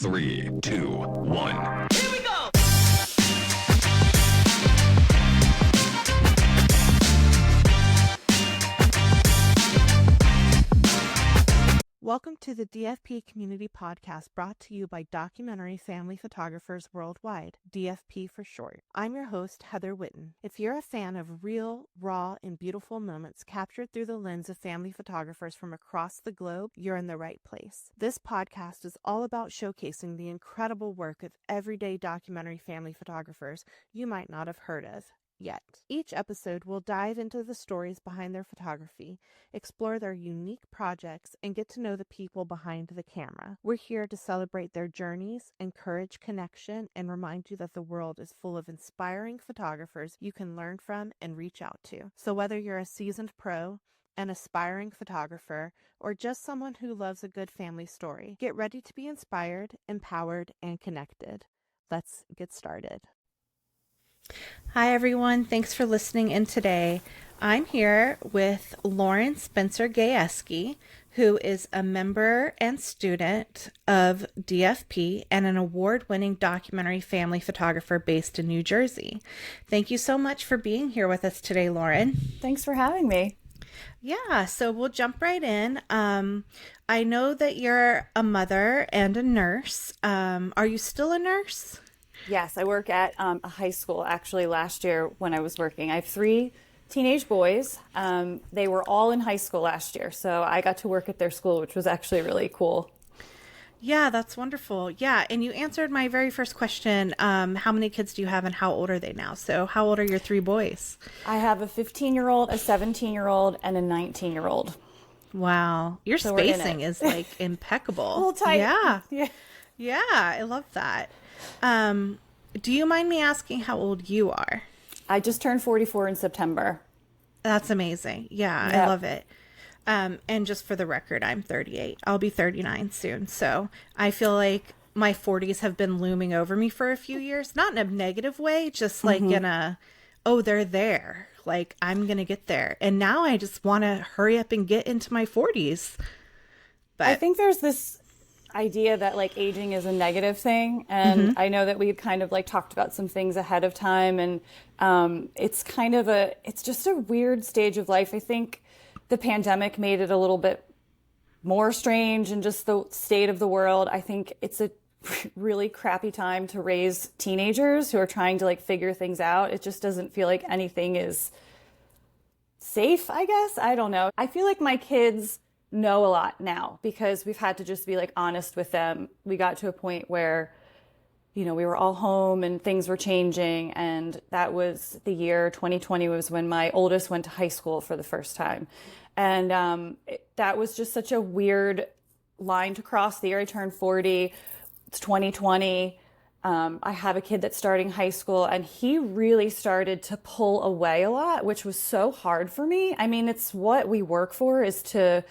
3, 2, 1. Here we go! Welcome to the DFP Community Podcast, brought to you by Documentary Family Photographers Worldwide, DFP for short. I'm your host, Heather Whitten. If you're a fan of real, raw, and beautiful moments captured through the lens of family photographers from across the globe, you're in the right place. This podcast is all about showcasing the incredible work of everyday documentary family photographers you might not have heard of yet. Each episode will dive into the stories behind their photography, explore their unique projects, and get to know the people behind the camera. We're here to celebrate their journeys, encourage connection, and remind you that the world is full of inspiring photographers you can learn from and reach out to. So whether you're a seasoned pro, an aspiring photographer, or just someone who loves a good family story, get ready to be inspired, empowered, and connected. Let's get started. Hi, everyone. Thanks for listening in today. I'm here with Lauren Gayeskii, who is a member and student of DFP and an award-winning documentary family photographer based in New Jersey. Thank you so much for being here with us today, Lauren. Thanks for having me. Yeah, so we'll jump right in. I know that you're a mother and a nurse. Are you still a nurse? Yes, I work at a high school. Actually, last year when I was working, I have 3 teenage boys. They were all in high school last year, so I got to work at their school, which was actually really cool. Yeah, that's wonderful. Yeah, and you answered my very first question. How many kids do you have and how old are they now? So how old are your 3 boys? I have a 15-year-old, a 17-year-old, and a 19-year-old. Wow. Your So spacing is like impeccable. A little tight. Yeah. Yeah, I love that. Do you mind me asking how old you are? I just turned 44 in September. That's amazing. Yeah, Yep. I love it. And just for the record, I'm 38. I'll be 39 soon. So I feel like my 40s have been looming over me for a few years, not in a negative way, just like in a, oh, they're there. Like, I'm going to get there. And now I just want to hurry up and get into my 40s. But I think there's this idea that like aging is a negative thing, and I know that we kind of like talked about some things ahead of time, and it's just a weird stage of life. I think the pandemic made it a little bit more strange, and just the state of the world. I think it's a really crappy time to raise teenagers who are trying to like figure things out. It just doesn't feel like anything is safe, I guess. I don't know. I feel like my kids know a lot now because we've had to just be like honest with them. We got to a point where, we were all home and things were changing. And that was the year 2020 was when my oldest went to high school for the first time. And that was just such a weird line to cross. The year I turned 40, it's 2020. I have a kid that's starting high school, and he really started to pull away a lot, which was so hard for me. I mean, it's what we work for, is to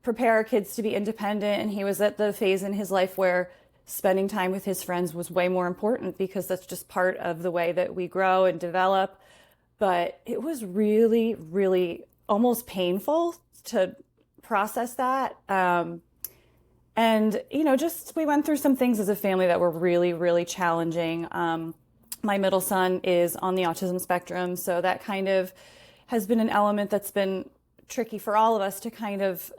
prepare our kids to be independent. And he was at the phase in his life where spending time with his friends was way more important, because that's just part of the way that we grow and develop. But it was really, really almost painful to process that. And, just we went through some things as a family that were really, really challenging. My middle son is on the autism spectrum, so that kind of has been an element that's been tricky for all of us to kind of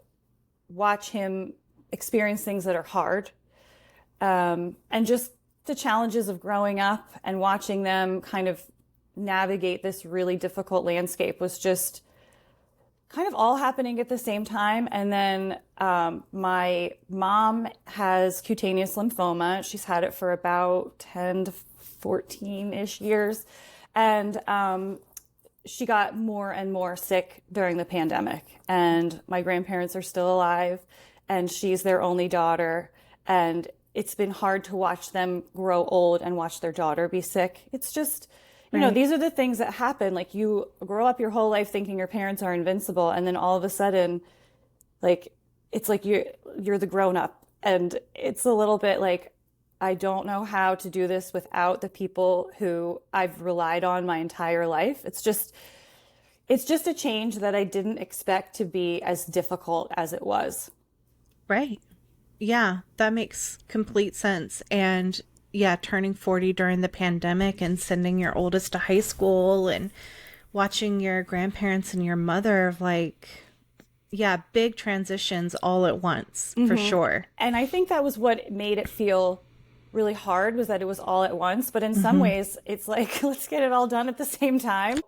watch him experience things that are hard. And just the challenges of growing up and watching them kind of navigate this really difficult landscape was just kind of all happening at the same time. And then my mom has cutaneous lymphoma. She's had it for about 10 to 14-ish years. And she got more and more sick during the pandemic. And my grandparents are still alive, and she's their only daughter. And it's been hard to watch them grow old and watch their daughter be sick. It's just, these are the things that happen. Like, you grow up your whole life thinking your parents are invincible, and then all of a sudden, like, it's like you're the grown up. And it's a little bit like, I don't know how to do this without the people who I've relied on my entire life. It's just a change that I didn't expect to be as difficult as it was. Right. Yeah, that makes complete sense. And yeah, turning 40 during the pandemic and sending your oldest to high school and watching your grandparents and your mother, like, yeah, big transitions all at once, for sure. And I think that was what made it feel really hard, was that it was all at once. But in some ways, it's like, let's get it all done at the same time.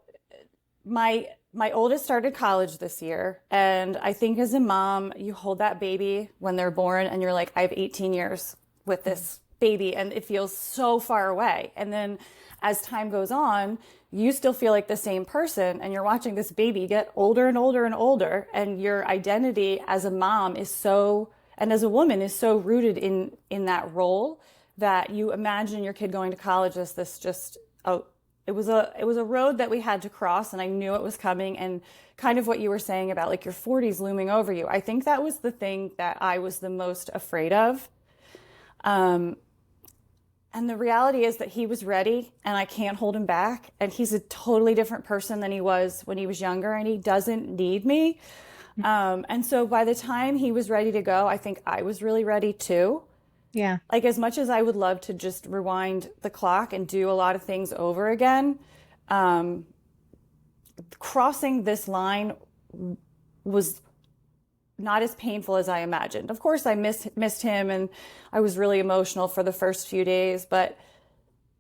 My oldest started college this year, and I think as a mom, you hold that baby when they're born and you're like, I have 18 years with this baby, and it feels so far away. And then as time goes on, you still feel like the same person, and you're watching this baby get older and older and older, and your identity as a mom is so, and as a woman, is so rooted in that role, that you imagine your kid going to college as this just, oh, it was a road that we had to cross, and I knew it was coming. And kind of what you were saying about like your 40s looming over you, I think that was the thing that I was the most afraid of. And the reality is that he was ready, and I can't hold him back. And he's a totally different person than he was when he was younger, and he doesn't need me. And so by the time he was ready to go, I think I was really ready too. Yeah. Like, as much as I would love to just rewind the clock and do a lot of things over again, crossing this line was not as painful as I imagined. Of course, I missed him, and I was really emotional for the first few days, but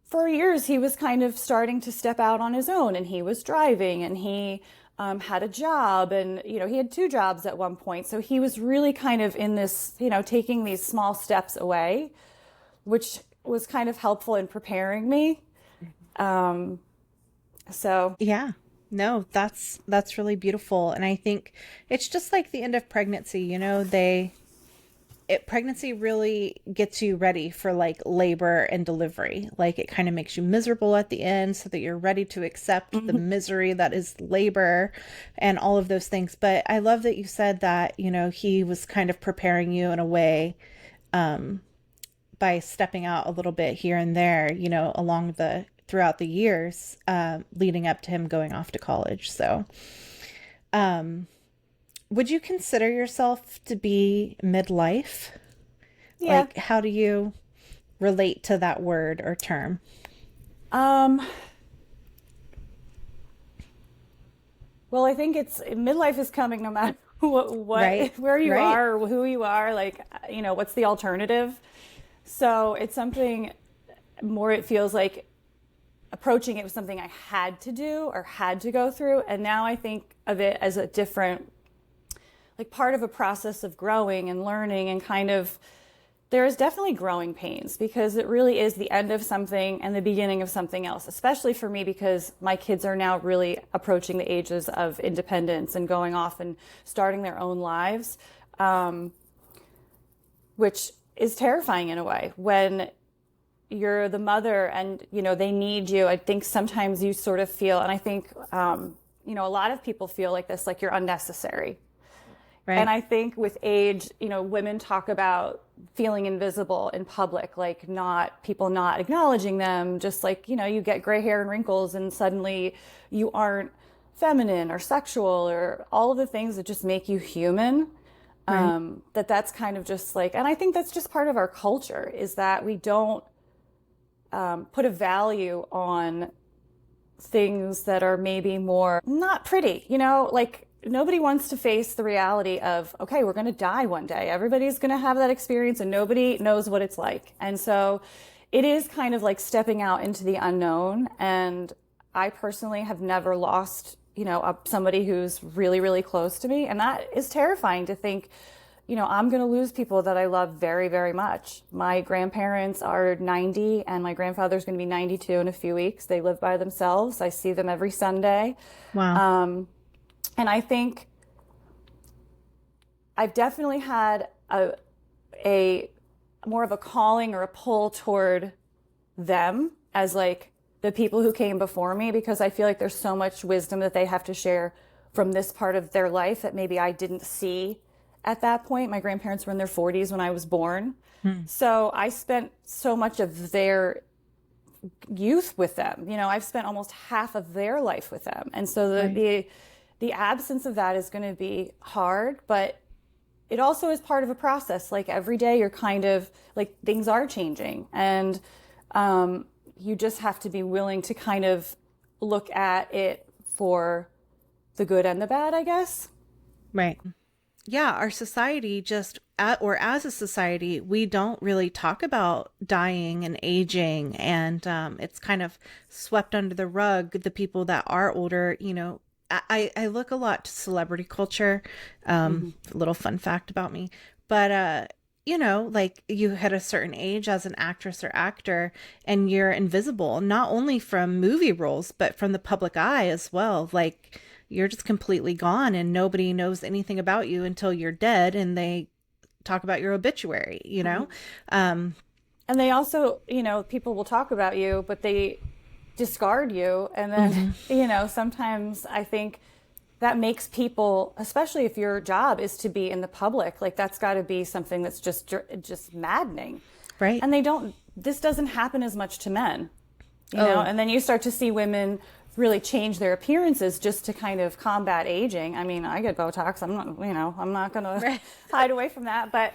for years he was kind of starting to step out on his own, and he was driving, and he had a job, and he had 2 jobs at one point. So he was really kind of in this, taking these small steps away, which was kind of helpful in preparing me. So Yeah. No, that's really beautiful. And I think it's just like the end of pregnancy, pregnancy really gets you ready for like labor and delivery. Like, it kind of makes you miserable at the end so that you're ready to accept the misery that is labor and all of those things. But I love that you said that, he was kind of preparing you in a way, by stepping out a little bit here and there, throughout the years, leading up to him going off to college. So, would you consider yourself to be midlife? yeah. Like, how do you relate to that word or term? Well, I think midlife is coming no matter Right. where you Right. are or who you are, like, what's the alternative? So it's something more, it feels like approaching it was something I had to do or had to go through. And now I think of it as a different, like, part of a process of growing and learning, and kind of, there is definitely growing pains, because it really is the end of something and the beginning of something else, especially for me, because my kids are now really approaching the ages of independence and going off and starting their own lives, which is terrifying in a way when you're the mother and, they need you. I think sometimes you sort of feel, and I think, a lot of people feel like this, like you're unnecessary. Right. And I think with age, women talk about feeling invisible in public, like people not acknowledging them, just like, you get gray hair and wrinkles and suddenly you aren't feminine or sexual or all of the things that just make you human. Right. That's kind of just like, and I think that's just part of our culture, is that we don't put a value on things that are maybe more not pretty, like, nobody wants to face the reality of, okay, we're going to die one day. Everybody's going to have that experience, and nobody knows what it's like. And so it is kind of like stepping out into the unknown. And I personally have never lost, somebody who's really, really close to me. And that is terrifying to think, I'm going to lose people that I love very, very much. My grandparents are 90, and my grandfather's going to be 92 in a few weeks. They live by themselves. I see them every Sunday. Wow. And I think I've definitely had a more of a calling or a pull toward them as like the people who came before me, because I feel like there's so much wisdom that they have to share from this part of their life that maybe I didn't see at that point. My grandparents were in their 40s when I was born. So I spent so much of their youth with them. I've spent almost half of their life with them. And so the absence of that is going to be hard, but it also is part of a process. Like every day you're kind of like things are changing, and you just have to be willing to kind of look at it for the good and the bad, I guess. Right. Yeah, our society or as a society, we don't really talk about dying and aging, and it's kind of swept under the rug. The people that are older, I look a lot to celebrity culture. A little fun fact about me, but like you hit a certain age as an actress or actor, and you're invisible, not only from movie roles, but from the public eye as well. Like you're just completely gone and nobody knows anything about you until you're dead and they talk about your obituary, And they also, people will talk about you, but they discard you. And then, sometimes I think that makes people, especially if your job is to be in the public, like that's got to be something that's just maddening. Right. And this doesn't happen as much to men, and then you start to see women really change their appearances just to kind of combat aging. I mean, I get Botox. I'm not going to hide away from that. But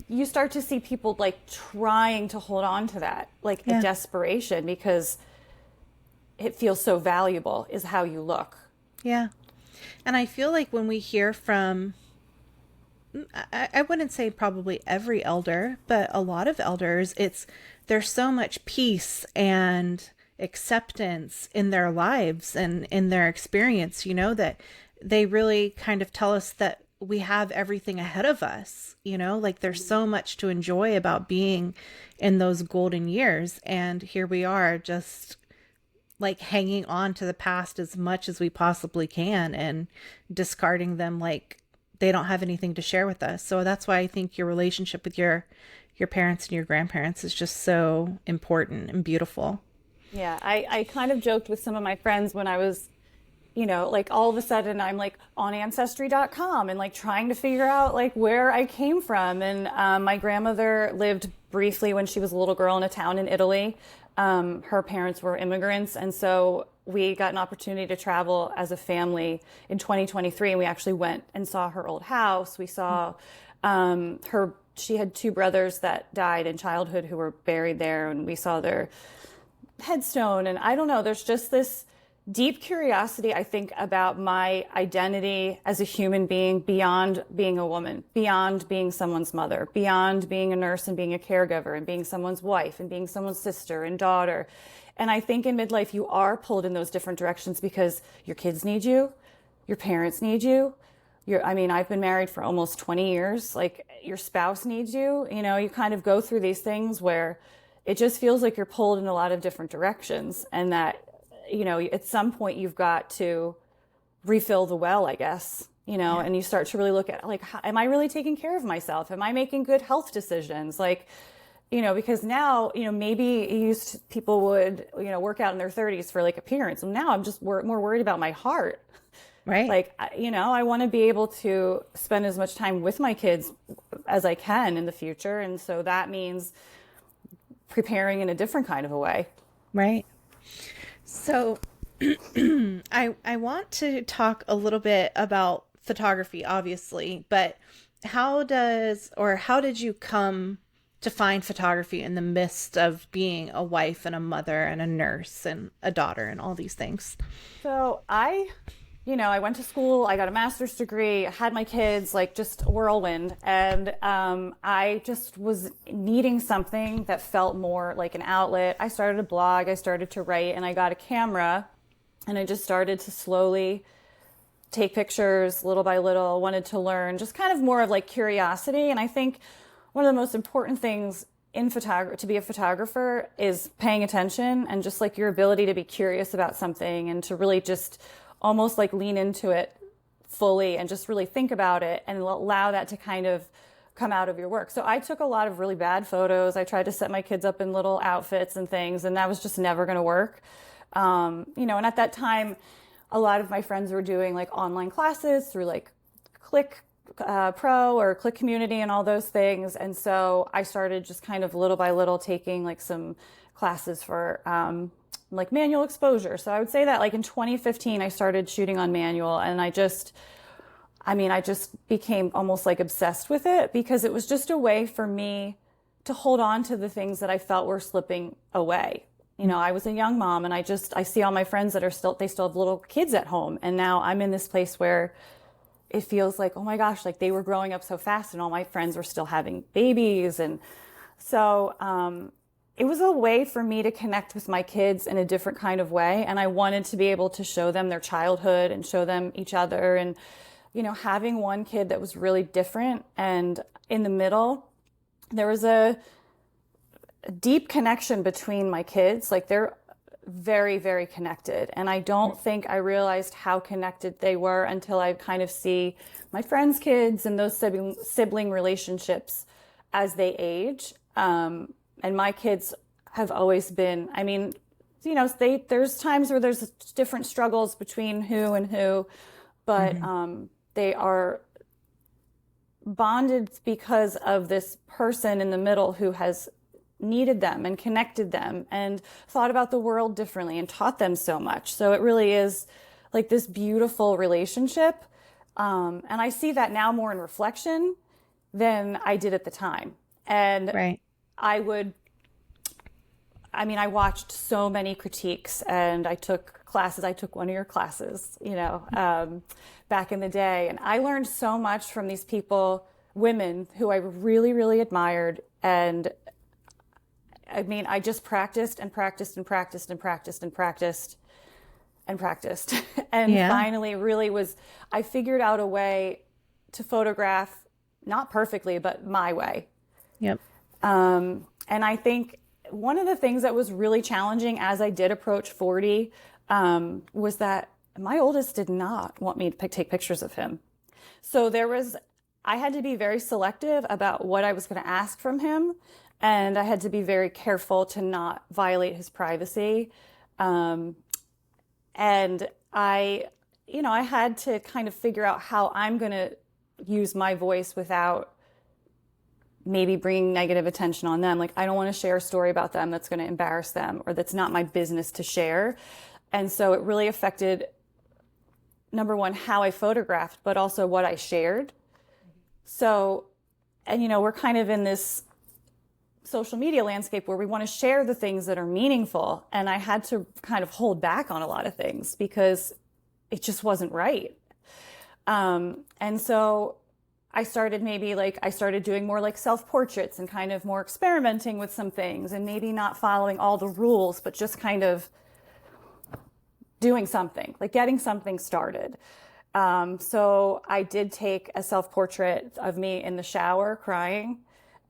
you start to see people like trying to hold on to that, like a desperation, because it feels so valuable is how you look. Yeah. And I feel like when we hear from, I wouldn't say probably every elder, but a lot of elders, there's so much peace and acceptance in their lives and in their experience, that they really kind of tell us that we have everything ahead of us, like there's so much to enjoy about being in those golden years. And here we are just like hanging on to the past as much as we possibly can and discarding them like they don't have anything to share with us. So that's why I think your relationship with your parents and your grandparents is just so important and beautiful. Yeah, I kind of joked with some of my friends when I was, like all of a sudden I'm like on ancestry.com and like trying to figure out like where I came from. And my grandmother lived briefly when she was a little girl in a town in Italy. Her parents were immigrants. And so we got an opportunity to travel as a family in 2023. And we actually went and saw her old house. We saw she had two brothers that died in childhood who were buried there. And we saw their headstone. And I don't know, there's just this deep curiosity, I think, about my identity as a human being beyond being a woman, beyond being someone's mother, beyond being a nurse and being a caregiver and being someone's wife and being someone's sister and daughter. And I think in midlife, you are pulled in those different directions because your kids need you, your parents need you. I've been married for almost 20 years. Like your spouse needs you. You kind of go through these things where it just feels like you're pulled in a lot of different directions, and that, at some point you've got to refill the well, I guess, and you start to really look at like, am I really taking care of myself? Am I making good health decisions? Like, because now, maybe people would, work out in their 30s for like appearance. And now I'm just more worried about my heart. Right. Like, I want to be able to spend as much time with my kids as I can in the future. And so that means preparing in a different kind of a way. Right. So I want to talk a little bit about photography, obviously, but how did you come to find photography in the midst of being a wife and a mother and a nurse and a daughter and all these things? So I went to school, I got a master's degree, had my kids, like just a whirlwind. And I just was needing something that felt more like an outlet. I started a blog, I started to write, and I got a camera, and I just started to slowly take pictures little by little, wanted to learn, just kind of more of like curiosity. And I think one of the most important things to be a photographer is paying attention and just like your ability to be curious about something and to really just almost like lean into it fully and just really think about it and allow that to kind of come out of your work. So I took a lot of really bad photos. I tried to set my kids up in little outfits and things, and that was just never going to work. And at that time, a lot of my friends were doing like online classes through like Click Pro or Click Community and all those things. And so I started just kind of little by little taking like some classes for like manual exposure. So I would say that like in 2015, I started shooting on manual, and I mean, I just became almost like obsessed with it because it was just a way for me to hold on to the things that I felt were slipping away. You know, I was a young mom and I see all my friends that they still have little kids at home. And now I'm in this place where it feels like, oh my gosh, like they were growing up so fast and all my friends were still having babies. And so, it was a way for me to connect with my kids in a different kind of way. And I wanted to be able to show them their childhood and show them each other. And, you know, having one kid that was really different, and in the middle, there was a deep connection between my kids. Like they're very, very connected. And I don't think I realized how connected they were until I kind of see my friends' kids and those sibling relationships as they age. And my kids have always been, I mean, you know, there's times where there's different struggles between who and who, but they are bonded because of this person in the middle who has needed them and connected them and thought about the world differently and taught them so much. So it really is like this beautiful relationship. And I see that now more in reflection than I did at the time. And Right. I watched so many critiques and I took classes. I took one of your classes, you know, back in the day. And I learned so much from these people, women who I really, really admired. And I mean, I just practiced and practiced and practiced and practiced and practiced and practiced. And finally I figured out a way to photograph, not perfectly, but my way. Yep. And I think one of the things that was really challenging as I did approach 40 was that my oldest did not want me to take pictures of him. So I had to be very selective about what I was going to ask from him. And I had to be very careful to not violate his privacy. And I had to kind of figure out how I'm going to use my voice without maybe bringing negative attention on them. Like, I don't want to share a story about them that's going to embarrass them or that's not my business to share. And so it really affected, number one, how I photographed, but also what I shared. So, and you know, we're kind of in this social media landscape where we want to share the things that are meaningful. And I had to kind of hold back on a lot of things because it just wasn't right. And so I started doing more like self-portraits and kind of more experimenting with some things and maybe not following all the rules, but just kind of doing something, like getting something started. So I did take a self-portrait of me in the shower crying,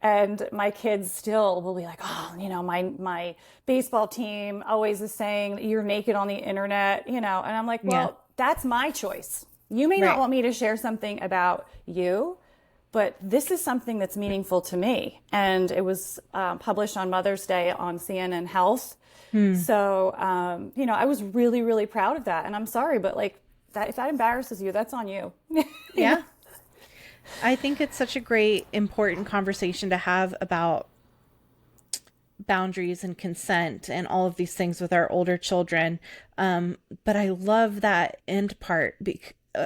and my kids still will be like, oh, you know, my baseball team always is saying you're naked on the internet, you know, and I'm like, well, that's my choice. You may not want me to share something about you, but this is something that's meaningful to me. And it was published on Mother's Day on CNN Health. So, you know, I was really, really proud of that. And I'm sorry, but like that, if that embarrasses you, that's on you. Yeah. I think it's such a great, important conversation to have about boundaries and consent and all of these things with our older children. But I love that end part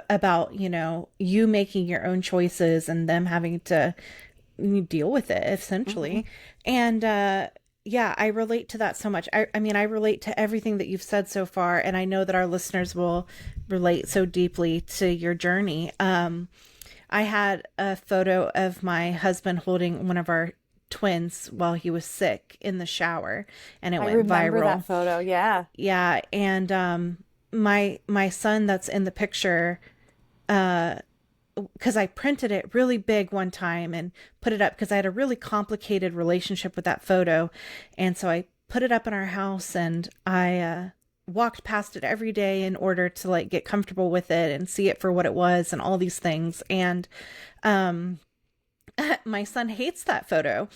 about, you know, you making your own choices and them having to deal with it essentially. And, yeah, I relate to that so much. I mean, I relate to everything that you've said so far, and I know that our listeners will relate so deeply to your journey. I had a photo of my husband holding one of our twins while he was sick in the shower, and it went viral. I remember that photo. Yeah. Yeah. And my son that's in the picture, because I printed it really big one time and put it up because I had a really complicated relationship with that photo. And so I put it up in our house, and I walked past it every day in order to like get comfortable with it and see it for what it was and all these things. And my son hates that photo.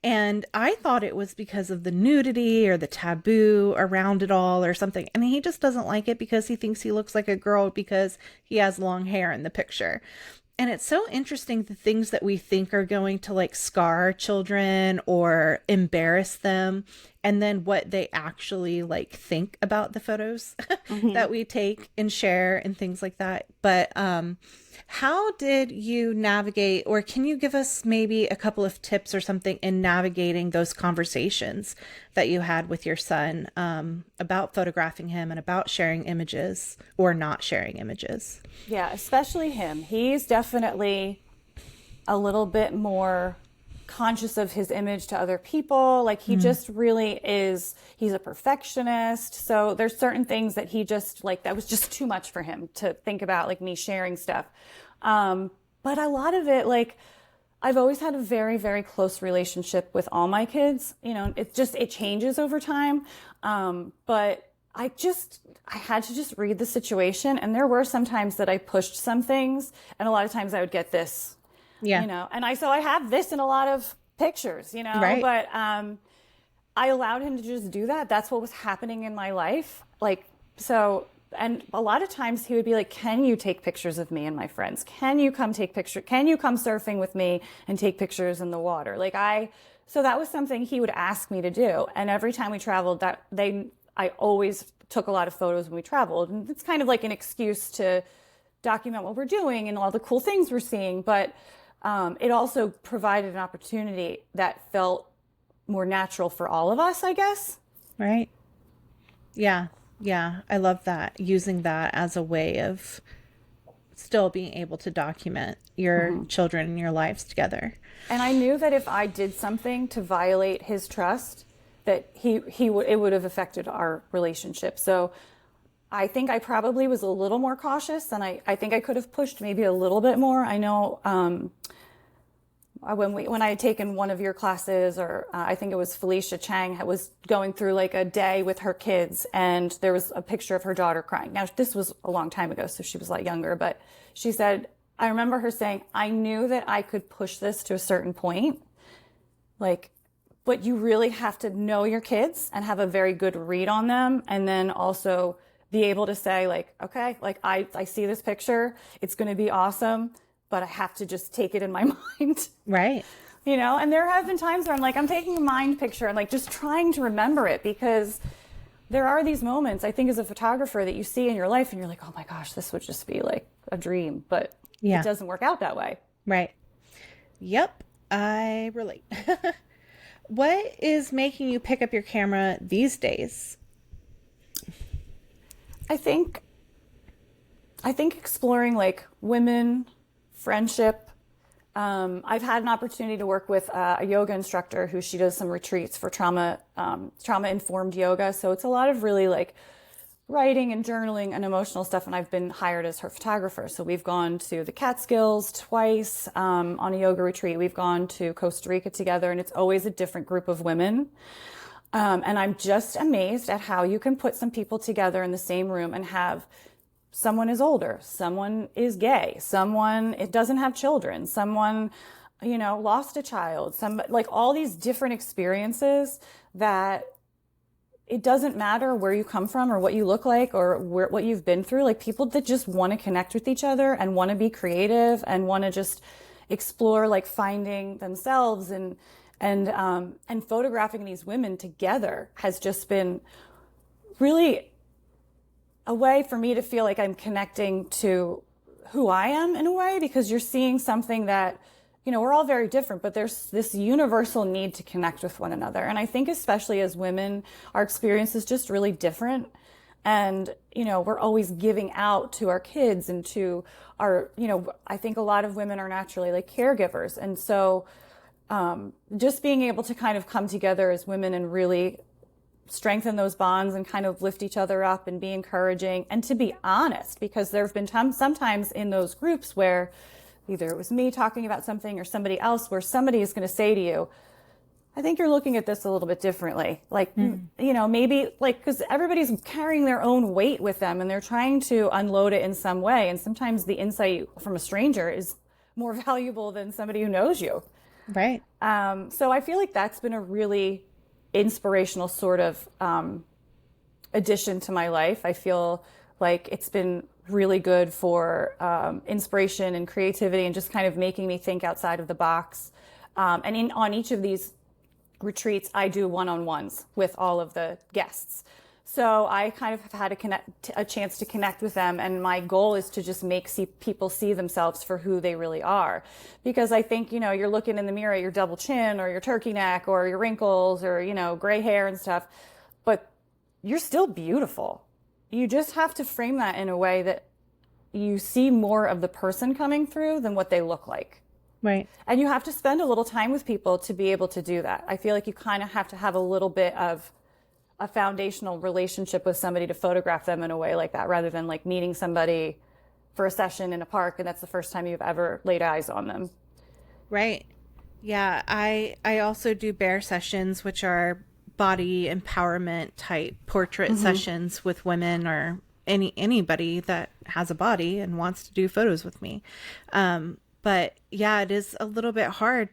And I thought it was because of the nudity or the taboo around it all or something. And he just doesn't like it because he thinks he looks like a girl because he has long hair in the picture. And it's so interesting, the things that we think are going to like scar our children or embarrass them and then what they actually like think about the photos that we take and share and things like that. But how did you navigate, or can you give us maybe a couple of tips or something in navigating those conversations that you had with your son about photographing him and about sharing images or not sharing images? Yeah, especially him. He's definitely a little bit more conscious of his image to other people. Like he just really is, he's a perfectionist. So there's certain things that he just like, that was just too much for him to think about, like me sharing stuff. But a lot of it, like I've always had a very, very close relationship with all my kids. You know, it changes over time. But I had to just read the situation. And there were some times that I pushed some things, and a lot of times I would get this. Yeah. You know, and so I have this in a lot of pictures, you know, right. But I allowed him to just do that. That's what was happening in my life. Like, so, and a lot of times he would be like, can you take pictures of me and my friends? Can you come take pictures? Can you come surfing with me and take pictures in the water? So that was something he would ask me to do. And every time we traveled, I always took a lot of photos when we traveled. And it's kind of like an excuse to document what we're doing and all the cool things we're seeing. But it also provided an opportunity that felt more natural for all of us, I guess. Right. Yeah. Yeah. I love that. Using that as a way of still being able to document your children and your lives together. And I knew that if I did something to violate his trust, that it would have affected our relationship. So I think I probably was a little more cautious, and I think I could have pushed maybe a little bit more. I know when I had taken one of your classes, or I think it was Felicia Chang, was going through like a day with her kids, and there was a picture of her daughter crying. Now, this was a long time ago, so she was a lot younger, but she said, I remember her saying, I knew that I could push this to a certain point, like, but you really have to know your kids and have a very good read on them, and then also be able to say, like, okay, like I see this picture, it's going to be awesome, but I have to just take it in my mind. Right. You know, and there have been times where I'm taking a mind picture and like just trying to remember it, because there are these moments, I think, as a photographer that you see in your life and you're like, oh my gosh, this would just be like a dream, but it doesn't work out that way. Right. Yep. I relate. What is making you pick up your camera these days? I think exploring like women, friendship. I've had an opportunity to work with a yoga instructor who she does some retreats for trauma-informed yoga. So it's a lot of really like writing and journaling and emotional stuff. And I've been hired as her photographer. So we've gone to the Catskills twice on a yoga retreat. We've gone to Costa Rica together, and it's always a different group of women. And I'm just amazed at how you can put some people together in the same room and have someone is older, someone is gay, someone it doesn't have children, someone, you know, lost a child, like all these different experiences that it doesn't matter where you come from or what you look like or what you've been through, like people that just want to connect with each other and want to be creative and want to just explore like finding themselves and photographing these women together has just been really a way for me to feel like I'm connecting to who I am in a way, because you're seeing something that, you know, we're all very different, but there's this universal need to connect with one another. And I think especially as women, our experience is just really different. And, you know, we're always giving out to our kids and to our, you know, I think a lot of women are naturally like caregivers. And so just being able to kind of come together as women and really strengthen those bonds and kind of lift each other up and be encouraging and to be honest, because there have been sometimes in those groups where either it was me talking about something or somebody else where somebody is going to say to you, I think you're looking at this a little bit differently. Like, you know, maybe like, because everybody's carrying their own weight with them and they're trying to unload it in some way. And sometimes the insight from a stranger is more valuable than somebody who knows you. Right. So I feel like that's been a really inspirational sort of addition to my life. I feel like it's been really good for inspiration and creativity and just kind of making me think outside of the box. And on each of these retreats, I do one-on-ones with all of the guests. So I kind of have had a chance to connect with them. And my goal is to just make people see themselves for who they really are. Because I think, you're looking in the mirror at your double chin or your turkey neck or your wrinkles or, gray hair and stuff, but you're still beautiful. You just have to frame that in a way that you see more of the person coming through than what they look like. Right. And you have to spend a little time with people to be able to do that. I feel like you kind of have to have a little bit of a foundational relationship with somebody to photograph them in a way like that, rather than like meeting somebody for a session in a park and that's the first time you've ever laid eyes on them. Right. Yeah. I also do bear sessions, which are body empowerment type portrait sessions with women or anybody that has a body and wants to do photos with me. But yeah, it is a little bit hard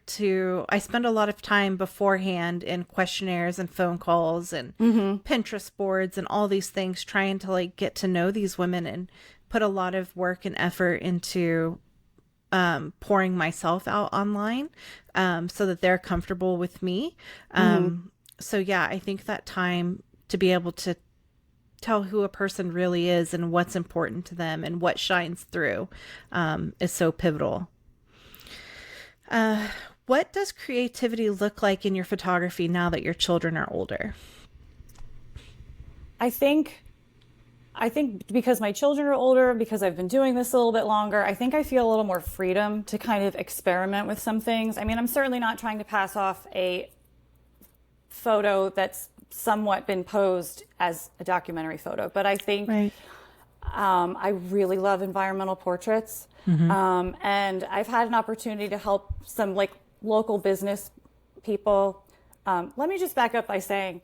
I spend a lot of time beforehand in questionnaires and phone calls and Pinterest boards and all these things, trying to like get to know these women and put a lot of work and effort into pouring myself out online so that they're comfortable with me. So yeah, I think that time to be able to tell who a person really is and what's important to them and what shines through is so pivotal. What does creativity look like in your photography now that your children are older? I think because my children are older, because I've been doing this a little bit longer, I think I feel a little more freedom to kind of experiment with some things. I mean, I'm certainly not trying to pass off a photo that's somewhat been posed as a documentary photo, but I think I really love environmental portraits. And I've had an opportunity to help some like local business people. Let me just back up by saying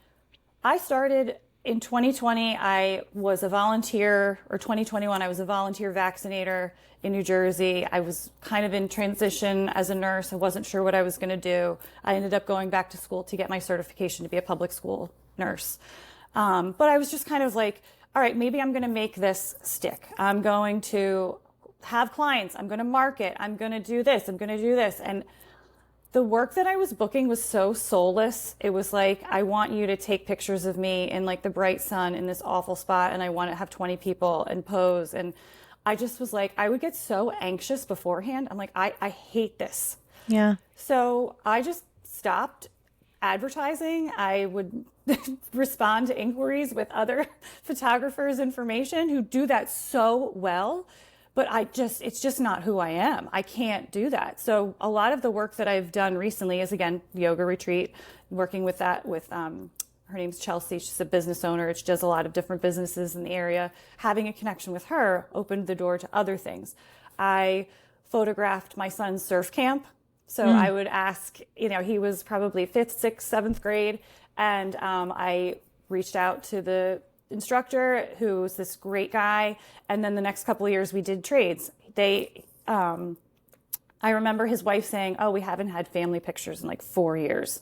I started in 2020. I was a volunteer, or 2021, I was a volunteer vaccinator in New Jersey. I was kind of in transition as a nurse. I wasn't sure what I was going to do. I ended up going back to school to get my certification to be a public school nurse. But I was just kind of like, all right, maybe I'm going to make this stick. I'm going to have clients. I'm going to market. I'm going to do this. I'm going to do this. And the work that I was booking was so soulless. It was like, I want you to take pictures of me in like the bright sun in this awful spot, and I want to have 20 people and pose. And I just was like, I would get so anxious beforehand. I'm like, I hate this. Yeah. So I just stopped advertising. I would respond to inquiries with other photographers' information who do that so well. But it's just not who I am. I can't do that. So a lot of the work that I've done recently is, again, yoga retreat, working with her name's Chelsea. She's a business owner. She does a lot of different businesses in the area. Having a connection with her opened the door to other things. I photographed my son's surf camp. So I would ask, he was probably 5th, 6th, 7th grade. And I reached out to the instructor, who was this great guy. And then the next couple of years we did trades. I remember his wife saying, oh, we haven't had family pictures in like 4 years,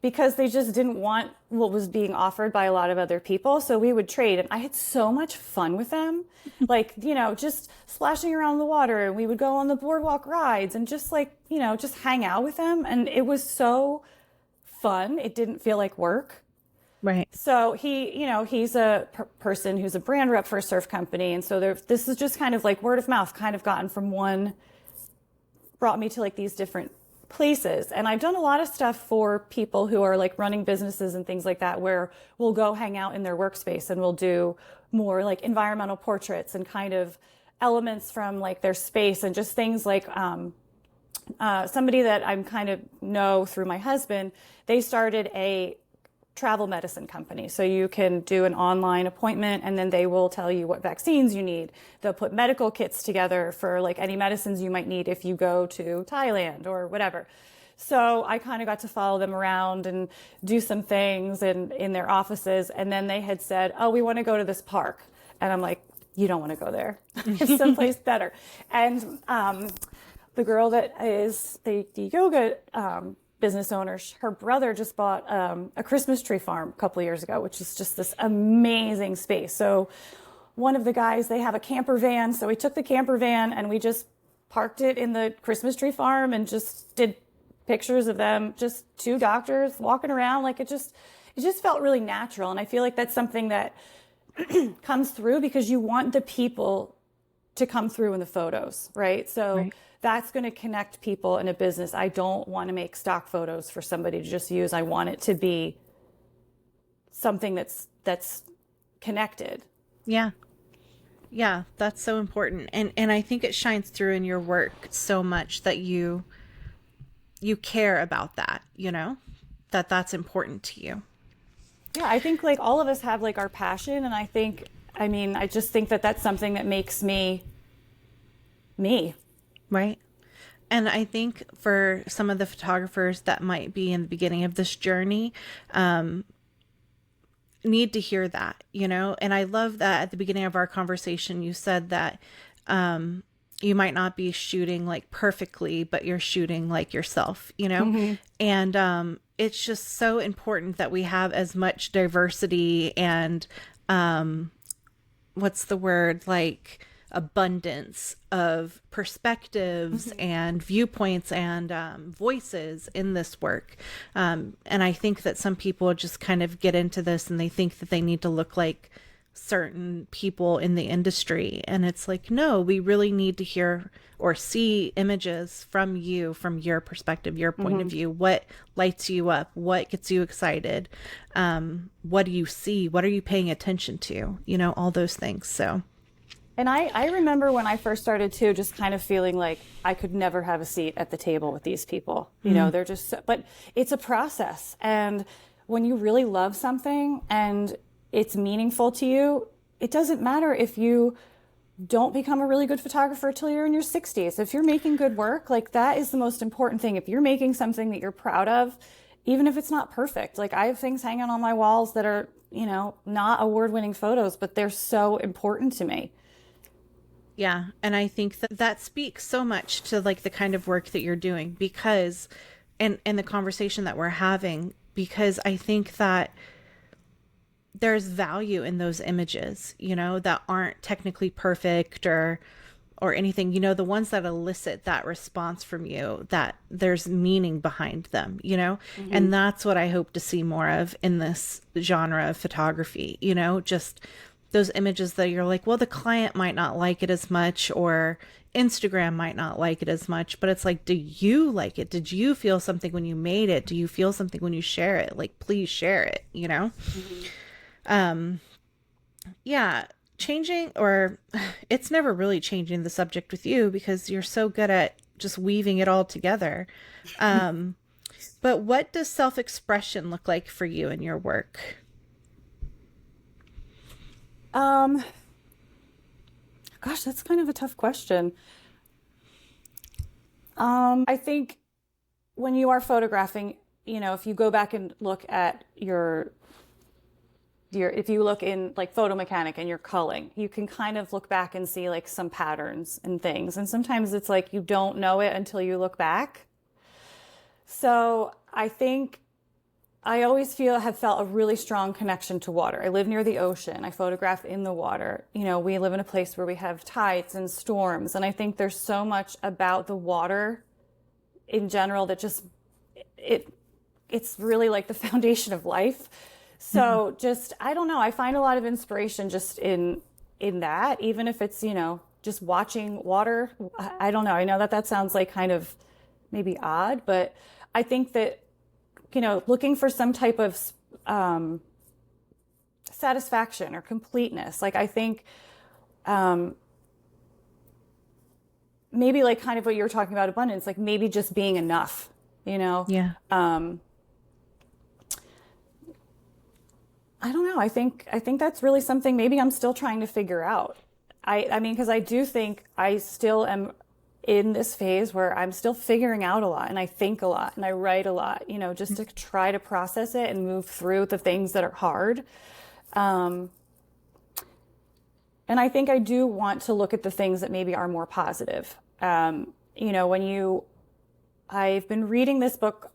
because they just didn't want what was being offered by a lot of other people. So we would trade, and I had so much fun with them. Like, just splashing around the water, and we would go on the boardwalk rides and just like, just hang out with them. And it was so fun. It didn't feel like work. Right. So he's a person who's a brand rep for a surf company. And so this is just kind of like word of mouth, kind of gotten from one, brought me to like these different places. And I've done a lot of stuff for people who are like running businesses and things like that, where we'll go hang out in their workspace and we'll do more like environmental portraits and kind of elements from like their space, and just things like, somebody that I'm kind of know through my husband, they started a travel medicine company. So you can do an online appointment, and then they will tell you what vaccines you need. They'll put medical kits together for like any medicines you might need if you go to Thailand or whatever. So I kind of got to follow them around and do some things in their offices. And then they had said, oh, we want to go to this park. And I'm like, you don't want to go there. It's someplace better. And the girl that is the yoga business owner, her brother just bought a Christmas tree farm a couple of years ago, which is just this amazing space. So one of the guys, they have a camper van. So we took the camper van and we just parked it in the Christmas tree farm and just did pictures of them, just two doctors walking around. Like it just felt really natural. And I feel like that's something that comes through because you want the people to come through in the photos, right? So that's going to connect people in a business. I don't want to make stock photos for somebody to just use. I want it to be something that's connected. Yeah. Yeah, that's so important. And I think it shines through in your work so much that you care about that, that's important to you. Yeah, I think like all of us have like our passion, and I just think that that's something that makes me. Right. And I think for some of the photographers that might be in the beginning of this journey, need to hear that, and I love that at the beginning of our conversation, you said that, you might not be shooting like perfectly, but you're shooting like yourself, and, it's just so important that we have as much diversity and, what's the word, like abundance of perspectives and viewpoints and voices in this work. And I think that some people just kind of get into this and they think that they need to look like certain people in the industry. And it's like, no, we really need to hear or see images from you, from your perspective, your point of view. What lights you up? What gets you excited? What do you see? What are you paying attention to? All those things. So. And I remember when I first started too, just kind of feeling like I could never have a seat at the table with these people. They're just, but it's a process. And when you really love something and it's meaningful to you, it doesn't matter if you don't become a really good photographer till you're in your 60s. If you're making good work, like that is the most important thing. If you're making something that you're proud of, even if it's not perfect, like I have things hanging on my walls that are, not award-winning photos, but they're so important to me. Yeah. And I think that speaks so much to like the kind of work that you're doing because, and the conversation that we're having, because I think that there's value in those images, that aren't technically perfect or anything, the ones that elicit that response from you, that there's meaning behind them, and that's what I hope to see more of in this genre of photography, just those images that you're like, well, the client might not like it as much or Instagram might not like it as much, but it's like, do you like it? Did you feel something when you made it? Do you feel something when you share it? Like, please share it, Yeah, changing, or it's never really changing the subject with you because you're so good at just weaving it all together. But what does self-expression look like for you in your work? Gosh, that's kind of a tough question. I think when you are photographing, if you go back and look at if you look in like Photo Mechanic and you're culling, you can kind of look back and see like some patterns and things. And sometimes it's like you don't know it until you look back. So I think I always have felt a really strong connection to water. I live near the ocean. I photograph in the water. We live in a place where we have tides and storms. And I think there's so much about the water in general that just, it's really like the foundation of life. So just, I don't know, I find a lot of inspiration just in that, even if it's, just watching water. I don't know. I know that sounds like kind of maybe odd, but I think that, looking for some type of satisfaction or completeness. Like I think maybe like kind of what you were talking about abundance, like maybe just being enough, Yeah. I don't know. I think that's really something maybe I'm still trying to figure out. I mean, because I do think I still am in this phase where I'm still figuring out a lot and I think a lot and I write a lot, just to try to process it and move through the things that are hard. And I think I do want to look at the things that maybe are more positive. I've been reading this book,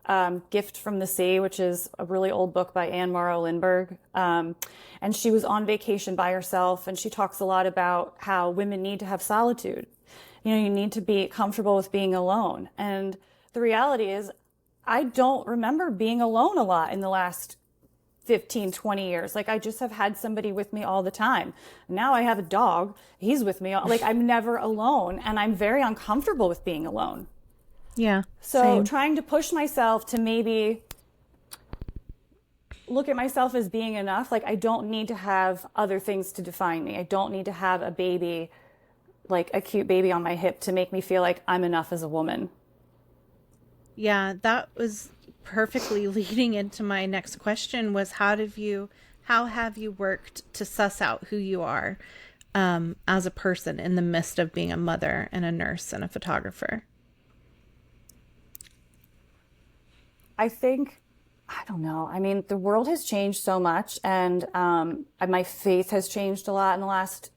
Gift from the Sea, which is a really old book by Anne Morrow Lindbergh. And she was on vacation by herself. And she talks a lot about how women need to have solitude. You need to be comfortable with being alone. And the reality is I don't remember being alone a lot in the last 15, 20 years. Like I just have had somebody with me all the time. Now I have a dog. He's with me. Like I'm never alone, and I'm very uncomfortable with being alone. Yeah. So same. trying to push myself to maybe look at myself as being enough. Like I don't need to have other things to define me. I don't need to have a baby, like a cute baby on my hip to make me feel like I'm enough as a woman. Yeah, that was perfectly leading into my next question was how have you worked to suss out who you are as a person in the midst of being a mother and a nurse and a photographer? I think, I don't know. I mean, the world has changed so much, and my faith has changed a lot in the last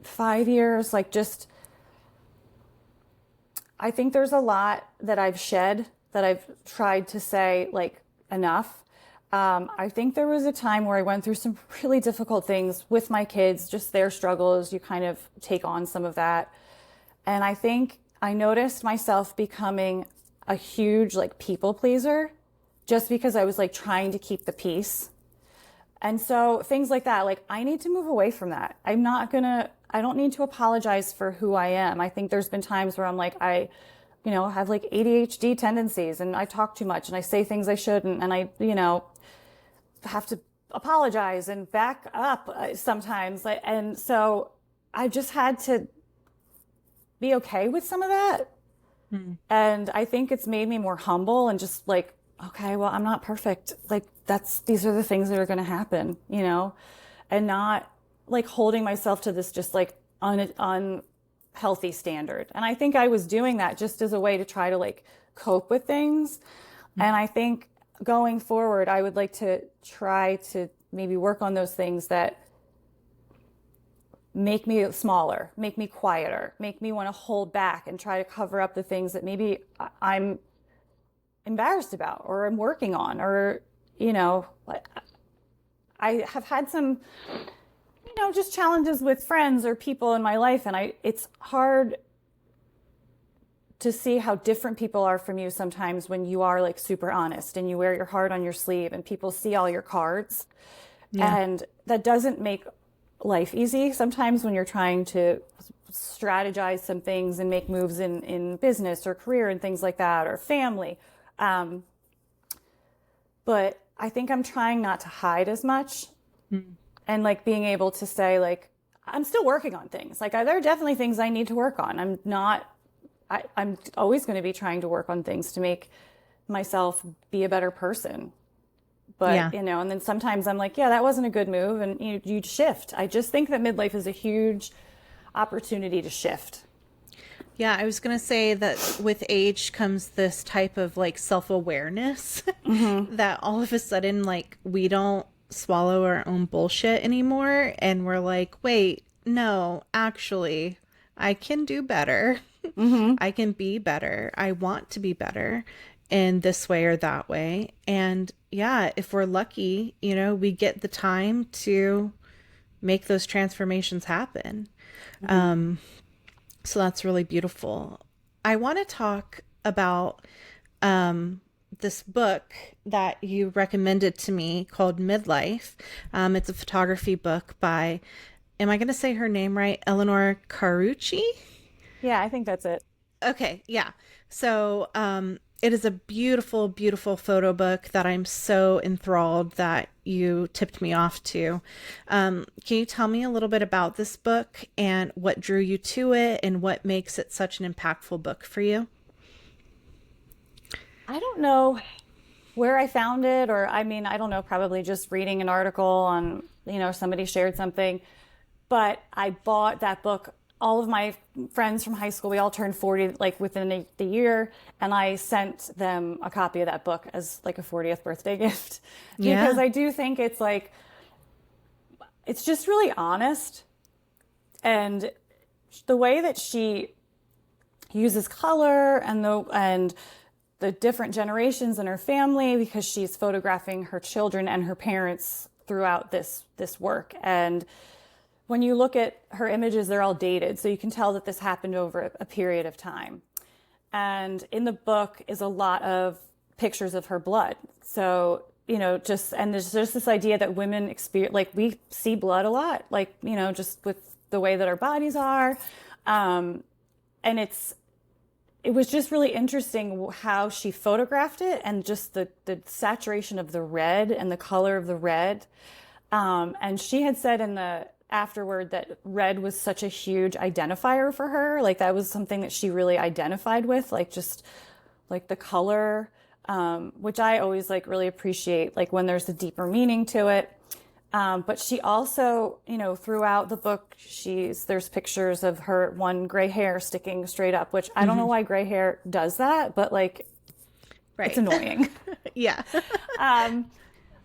5 years. Like just, I think there's a lot that I've shed that I've tried to say like enough. I think there was a time where I went through some really difficult things with my kids, just their struggles. You kind of take on some of that. And I think I noticed myself becoming a huge like people pleaser just because I was like trying to keep the peace. And so things like that, like I need to move away from that. I don't need to apologize for who I am. I think there's been times where I'm like, I have like ADHD tendencies and I talk too much and I say things I shouldn't. And I, have to apologize and back up sometimes. And so I just had to be okay with some of that. And I think it's made me more humble and just like, okay, well, I'm not perfect. Like these are the things that are going to happen, and not like holding myself to this just like unhealthy standard. And I think I was doing that just as a way to try to like cope with things. And I think going forward, I would like to try to maybe work on those things that make me smaller, make me quieter, make me want to hold back and try to cover up the things that maybe I'm embarrassed about or I'm working on, or, I have had some, just challenges with friends or people in my life. And it's hard to see how different people are from you sometimes when you are like super honest and you wear your heart on your sleeve and people see all your cards. Yeah. And that doesn't make life easy sometimes when you're trying to strategize some things and make moves in business or career and things like that, or family. But I think I'm trying not to hide as much and like being able to say like, I'm still working on things. Like there are definitely things I need to work on. I'm always going to be trying to work on things to make myself be a better person. But, yeah. And then sometimes I'm like, yeah, that wasn't a good move. And you shift. I just think that midlife is a huge opportunity to shift. Yeah, I was going to say that with age comes this type of like self-awareness that all of a sudden, like we don't swallow our own bullshit anymore. And we're like, wait, no, actually, I can do better. I can be better. I want to be better in this way or that way. And yeah, if we're lucky, we get the time to make those transformations happen. So that's really beautiful. I want to talk about this book that you recommended to me called Midlife. It's a photography book by, am I going to say her name right? Eleanor Carucci? Yeah, I think that's it. Okay, yeah. So it is a beautiful, beautiful photo book that I'm so enthralled that you tipped me off to. Can you tell me a little bit about this book and what drew you to it and what makes it such an impactful book for you? I don't know where I found it, or I don't know, probably just reading an article on, somebody shared something. But I bought that book. All of my friends from high school, we all turned 40 like within the year, and I sent them a copy of that book as like a 40th birthday gift. Because I do think it's like, it's just really honest. And the way that she uses color and the different generations in her family, because she's photographing her children and her parents throughout this work. And when you look at her images, they're all dated. So you can tell that this happened over a period of time. And in the book is a lot of pictures of her blood. So, you know, and there's just this idea that women experience, like, we see blood a lot, like, you know, just with the way that our bodies are. And it was just really interesting how she photographed it, and just the saturation of the red and the color of the red. And she had said in the afterward that red was such a huge identifier for her. Like, that was something that she really identified with, like, just like the color, which I always like really appreciate, like when there's a deeper meaning to it. But she also, you know, throughout the book, there's pictures of her one gray hair sticking straight up, which I don't know why gray hair does that, but like, it's annoying. Yeah.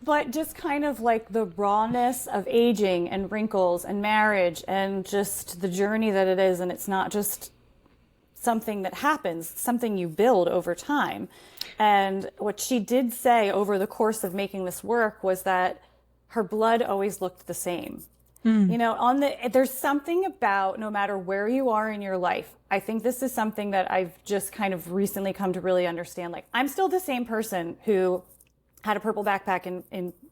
But just kind of like the rawness of aging and wrinkles and marriage and just the journey that it is. And it's not just something that happens, something you build over time. And what she did say over the course of making this work was that her blood always looked the same. You know, there's something about, no matter where you are in your life, I think this is something that I've just kind of recently come to really understand. Like, I'm still the same person who had a purple backpack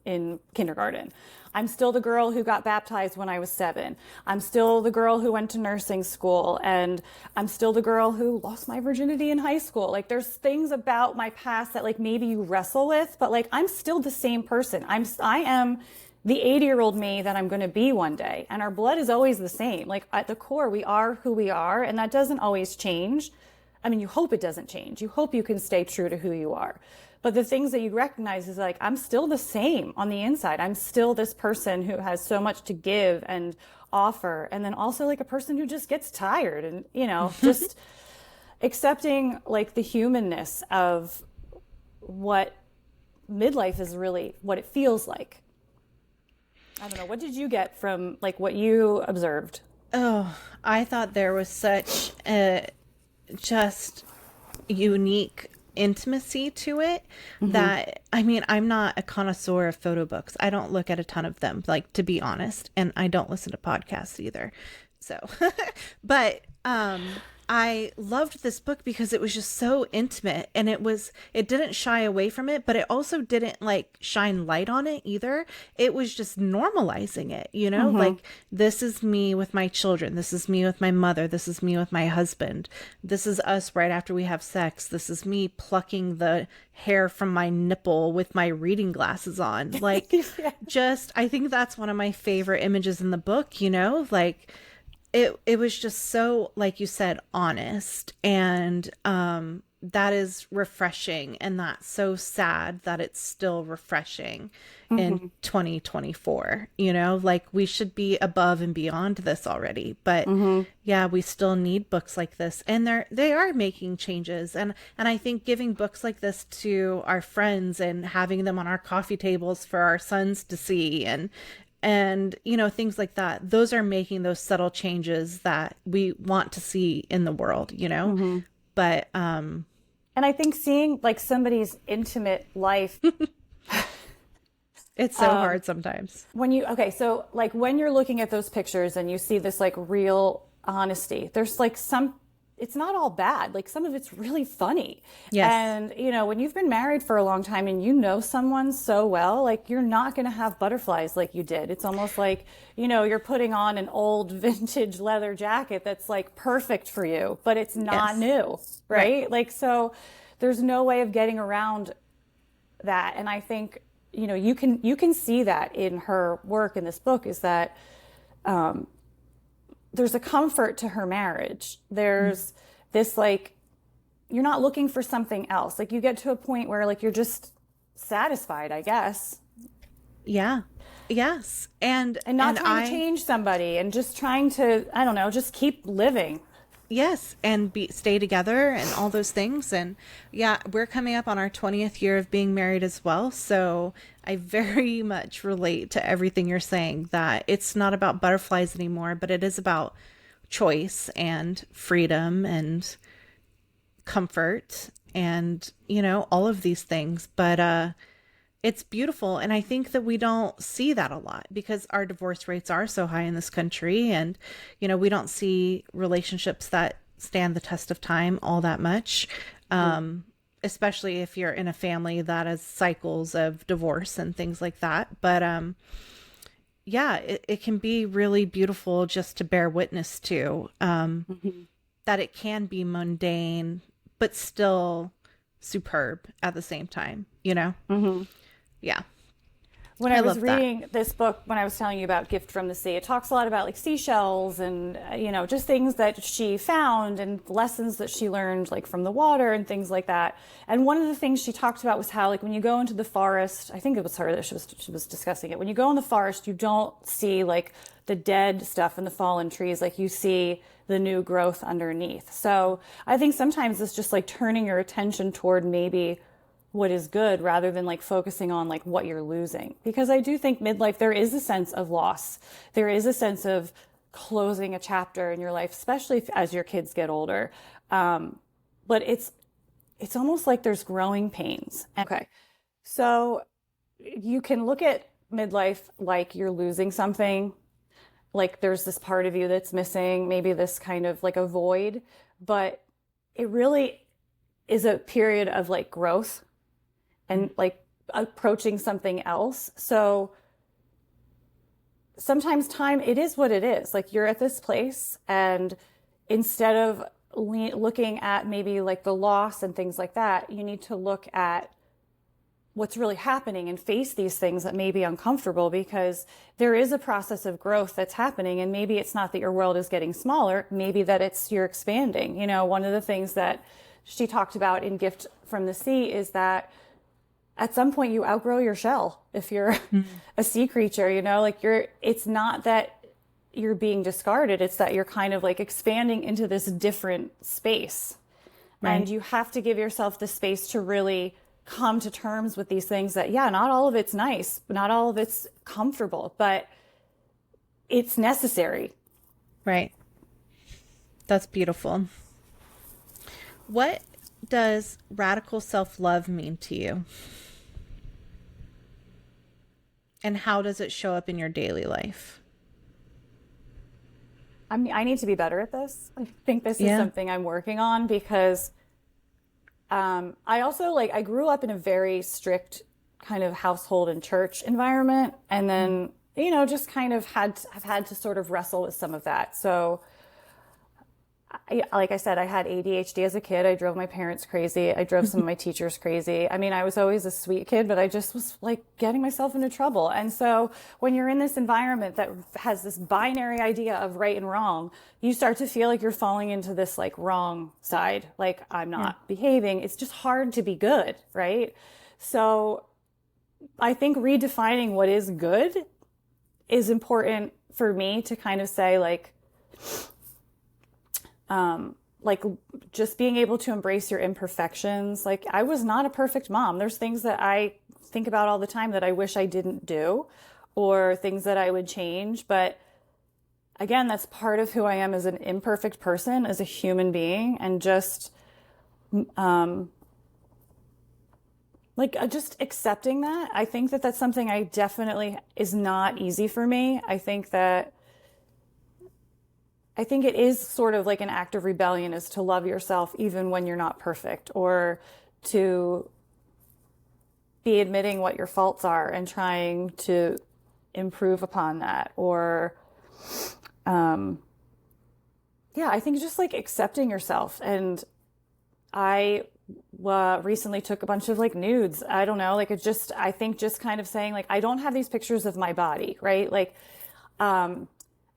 in kindergarten. I'm still the girl who got baptized when I was 7. I'm still the girl who went to nursing school, and I'm still the girl who lost my virginity in high school. Like, there's things about my past that like maybe you wrestle with, but like, I'm still the same person. I am the 80-year-old me that I'm going to be one day. And our blood is always the same. Like, at the core, we are who we are, and that doesn't always change. I mean, you hope it doesn't change. You hope you can stay true to who you are. But the things that you recognize is like, I'm still the same on the inside. I'm still this person who has so much to give and offer. And then also like a person who just gets tired, and, you know, just accepting like the humanness of what midlife is really, what it feels like. I don't know. What did you get from like what you observed? Oh, I thought there was such a just unique intimacy to it that, I mean, I'm not a connoisseur of photo books. I don't look at a ton of them, like, to be honest, and I don't listen to podcasts either. So, but I loved this book because it was just so intimate, and it didn't shy away from it, but it also didn't like shine light on it either. It was just normalizing it, you know, like, this is me with my children. This is me with my mother. This is me with my husband. This is us right after we have sex. This is me plucking the hair from my nipple with my reading glasses on. Like, just, I think that's one of my favorite images in the book, you know, like, it was just so, like you said, honest, and that is refreshing, and that's so sad that it's still refreshing in 2024, you know, like, we should be above and beyond this already, but yeah, we still need books like this, and they are making changes, and I think giving books like this to our friends and having them on our coffee tables for our sons to see, and, you know, things like that, those are making those subtle changes that we want to see in the world, you know, but, and I think seeing like somebody's intimate life, it's so hard sometimes. So like when you're looking at those pictures and you see this like real honesty, there's like it's not all bad. Like, some of it's really funny. Yes. And, you know, when you've been married for a long time and you know someone so well, like, you're not going to have butterflies like you did. It's almost like, you know, you're putting on an old vintage leather jacket that's like perfect for you, but it's not new, right? Like, so there's no way of getting around that. And I think, you know, you can see that in her work in this book, is that, there's a comfort to her marriage. There's this, like, you're not looking for something else. Like, you get to a point where like you're just satisfied, I guess. Yeah. Yes. And not trying to change somebody, and just trying to, I don't know, just keep living. Yes, and stay together and all those things. And yeah, we're coming up on our 20th year of being married as well. So I very much relate to everything you're saying, that it's not about butterflies anymore, but it is about choice and freedom and comfort and, you know, all of these things. But it's beautiful. And I think that we don't see that a lot because our divorce rates are so high in this country. And, you know, we don't see relationships that stand the test of time all that much. especially if you're in a family that has cycles of divorce and things like that. But yeah, it can be really beautiful just to bear witness to, that it can be mundane, but still superb at the same time, you know? Yeah. When I was reading this book, when I was telling you about Gift from the Sea, it talks a lot about like seashells and, just things that she found and lessons that she learned like from the water and things like that. And one of the things she talked about was how like when you go into the forest, I think it was her that she was discussing it. When you go in the forest, you don't see like the dead stuff and the fallen trees, like you see the new growth underneath. So I think sometimes it's just like turning your attention toward maybe what is good rather than like focusing on like what you're losing. Because I do think midlife, there is a sense of loss. There is a sense of closing a chapter in your life, especially as your kids get older. But it's almost like there's growing pains. Okay. So you can look at midlife like you're losing something, like there's this part of you that's missing, maybe this kind of like a void, but it really is a period of like growth and like approaching something else. So sometimes time, it is what it is. Like you're at this place, and instead of looking at maybe like the loss and things like that, you need to look at what's really happening and face these things that may be uncomfortable, because there is a process of growth that's happening. And maybe it's not that your world is getting smaller, maybe that you're expanding. One of the things that she talked about in Gift from the Sea is that at some point you outgrow your shell. If you're a sea creature, it's not that you're being discarded. It's that you're kind of like expanding into this different space. Right. And you have to give yourself the space to really come to terms with these things that, yeah, not all of it's nice, not all of it's comfortable, but it's necessary. Right. That's beautiful. What does radical self-love mean to you? And how does it show up in your daily life? I mean, I need to be better at this. I think this is something I'm working on, because I also I grew up in a very strict kind of household and church environment. And then, just kind of I've had to sort of wrestle with some of that. So like I said, I had ADHD as a kid. I drove my parents crazy. I drove some of my teachers crazy. I mean, I was always a sweet kid, but I just was like getting myself into trouble. And so when you're in this environment that has this binary idea of right and wrong, you start to feel like you're falling into this like wrong side. Like I'm not behaving. It's just hard to be good, right? So I think redefining what is good is important for me to kind of say just being able to embrace your imperfections. Like I was not a perfect mom. There's things that I think about all the time that I wish I didn't do, or things that I would change. But again, that's part of who I am as an imperfect person, as a human being, and just accepting that. I think that that's something I definitely is not easy for me. I think it is sort of like an act of rebellion, is to love yourself even when you're not perfect, or to be admitting what your faults are and trying to improve upon that. Or, I think just like accepting yourself. And I recently took a bunch of like nudes. I don't know, I think just kind of saying like, I don't have these pictures of my body, right?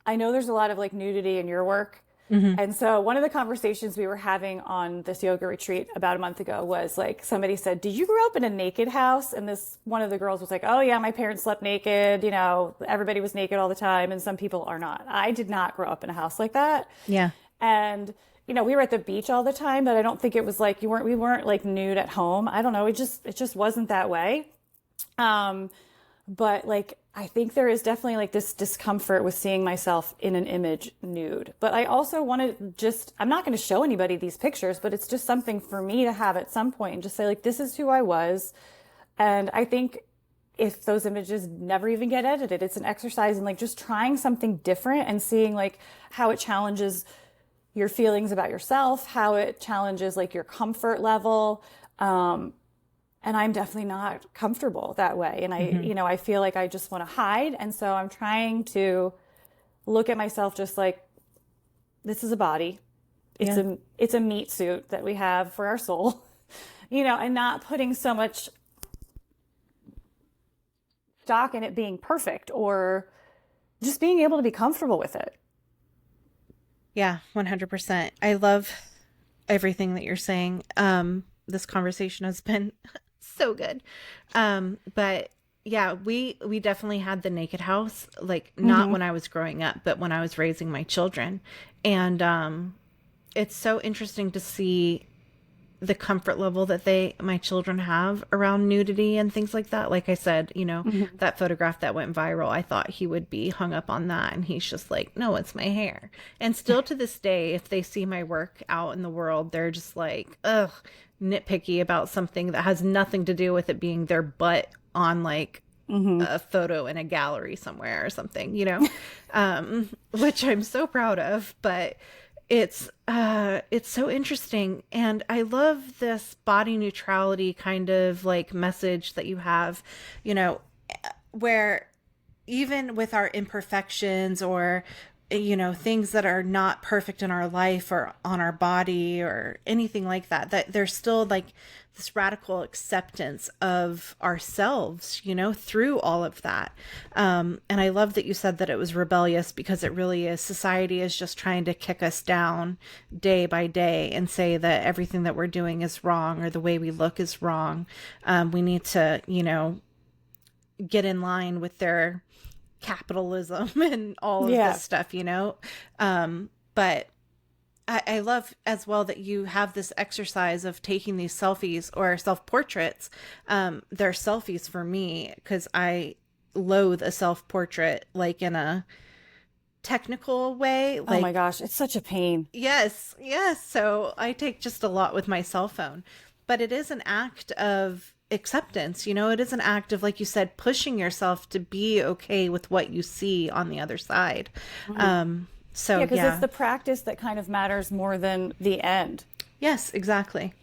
I know there's a lot of like nudity in your work. Mm-hmm. And so one of the conversations we were having on this yoga retreat about a month ago was like, somebody said, did you grow up in a naked house? And one of the girls was like, oh yeah, my parents slept naked. Everybody was naked all the time. And some people are not. I did not grow up in a house like that. Yeah. And, we were at the beach all the time, but I don't think it was like, we weren't like nude at home. I don't know. It just wasn't that way. But like, I think there is definitely like this discomfort with seeing myself in an image nude. But I also want to I'm not going to show anybody these pictures, but it's just something for me to have at some point and just say like, this is who I was. And I think if those images never even get edited, it's an exercise in like just trying something different and seeing like how it challenges your feelings about yourself, how it challenges like your comfort level. And I'm definitely not comfortable that way. And I feel like I just want to hide. And so I'm trying to look at myself just like, this is a body. It's a meat suit that we have for our soul, and not putting so much stock in it being perfect or just being able to be comfortable with it. Yeah, 100%. I love everything that you're saying. This conversation has been so good. But yeah, we definitely had the naked house, like not when I was growing up, but when I was raising my children. And it's so interesting to see the comfort level that my children have around nudity and things like that. Like I said, that photograph that went viral, I thought he would be hung up on that. And he's just like, no, it's my hair. And still to this day, if they see my work out in the world, they're just like, ugh, nitpicky about something that has nothing to do with it being their butt on like a photo in a gallery somewhere or something, which I'm so proud of. But it's so interesting. And I love this body neutrality kind of like message that you have, where even with our imperfections or, things that are not perfect in our life or on our body or anything like that, that there's still like this radical acceptance of ourselves, through all of that. And I love that you said that it was rebellious, because it really is. Society is just trying to kick us down day by day and say that everything that we're doing is wrong or the way we look is wrong. We need to, get in line with their capitalism and all of this stuff, but I love as well that you have this exercise of taking these selfies or self-portraits. They're selfies for me because I loathe a self-portrait, like in a technical way. Like, oh my gosh, it's such a pain. Yes. So I take just a lot with my cell phone, but it is an act of acceptance. It is an act of, like you said, pushing yourself to be okay with what you see on the other side. So because it's the practice that kind of matters more than the end. Yes, exactly.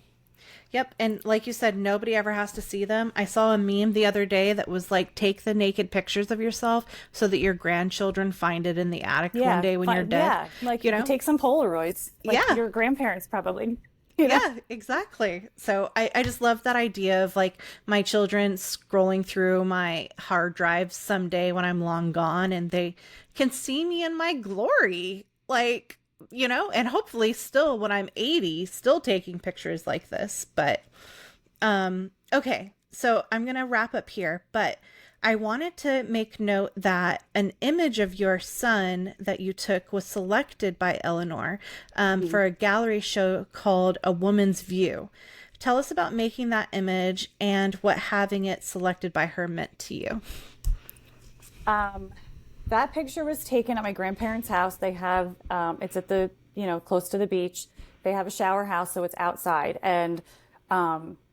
Yep. And like you said, nobody ever has to see them. I saw a meme the other day that was like, take the naked pictures of yourself so that your grandchildren find it in the attic one day when you're dead. Yeah, like take some Polaroids. Like your grandparents probably. Yeah, exactly. So I just love that idea of like my children scrolling through my hard drives someday when I'm long gone and they can see me in my glory, like, and hopefully still when I'm 80, still taking pictures like this. But, okay, so I'm going to wrap up here, but I wanted to make note that an image of your son that you took was selected by Eleanor for a gallery show called A Woman's View. Tell us about making that image and what having it selected by her meant to you. That picture was taken at my grandparents' house. They have, it's at the, close to the beach. They have a shower house, so it's outside. And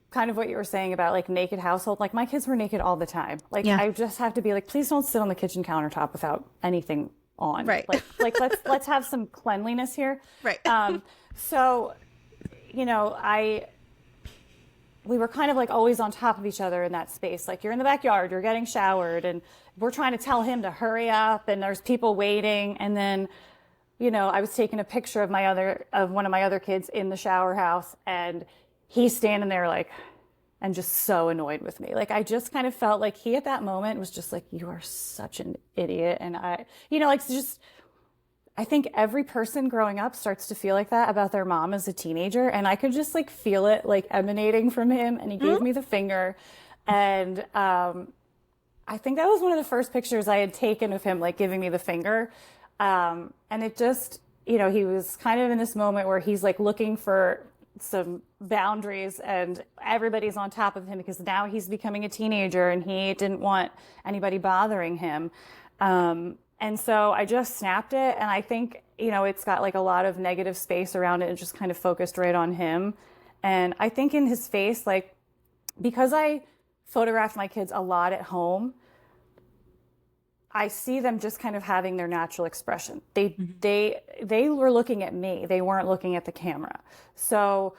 kind of what you were saying about like naked household, like my kids were naked all the time. Like I just have to be like, please don't sit on the kitchen countertop without anything on. Right. Like let's have some cleanliness here. Right. So, we were kind of like always on top of each other in that space. Like you're in the backyard, you're getting showered, and we're trying to tell him to hurry up, and there's people waiting. And then, I was taking a picture of one of my other kids in the shower house, and he's standing there like, and just so annoyed with me. Like, I just kind of felt like he at that moment was just like, you are such an idiot. And I think every person growing up starts to feel like that about their mom as a teenager. And I could just like feel it like emanating from him. And he gave me the finger. And I think that was one of the first pictures I had taken of him, like giving me the finger. And it just, he was kind of in this moment where he's like looking for some boundaries, and everybody's on top of him because now he's becoming a teenager and he didn't want anybody bothering him. And so I just snapped it, and I think, it's got like a lot of negative space around it and just kind of focused right on him. And I think in his face, like, because I photographed my kids a lot at home, I see them just kind of having their natural expression. They were looking at me. They weren't looking at the camera. So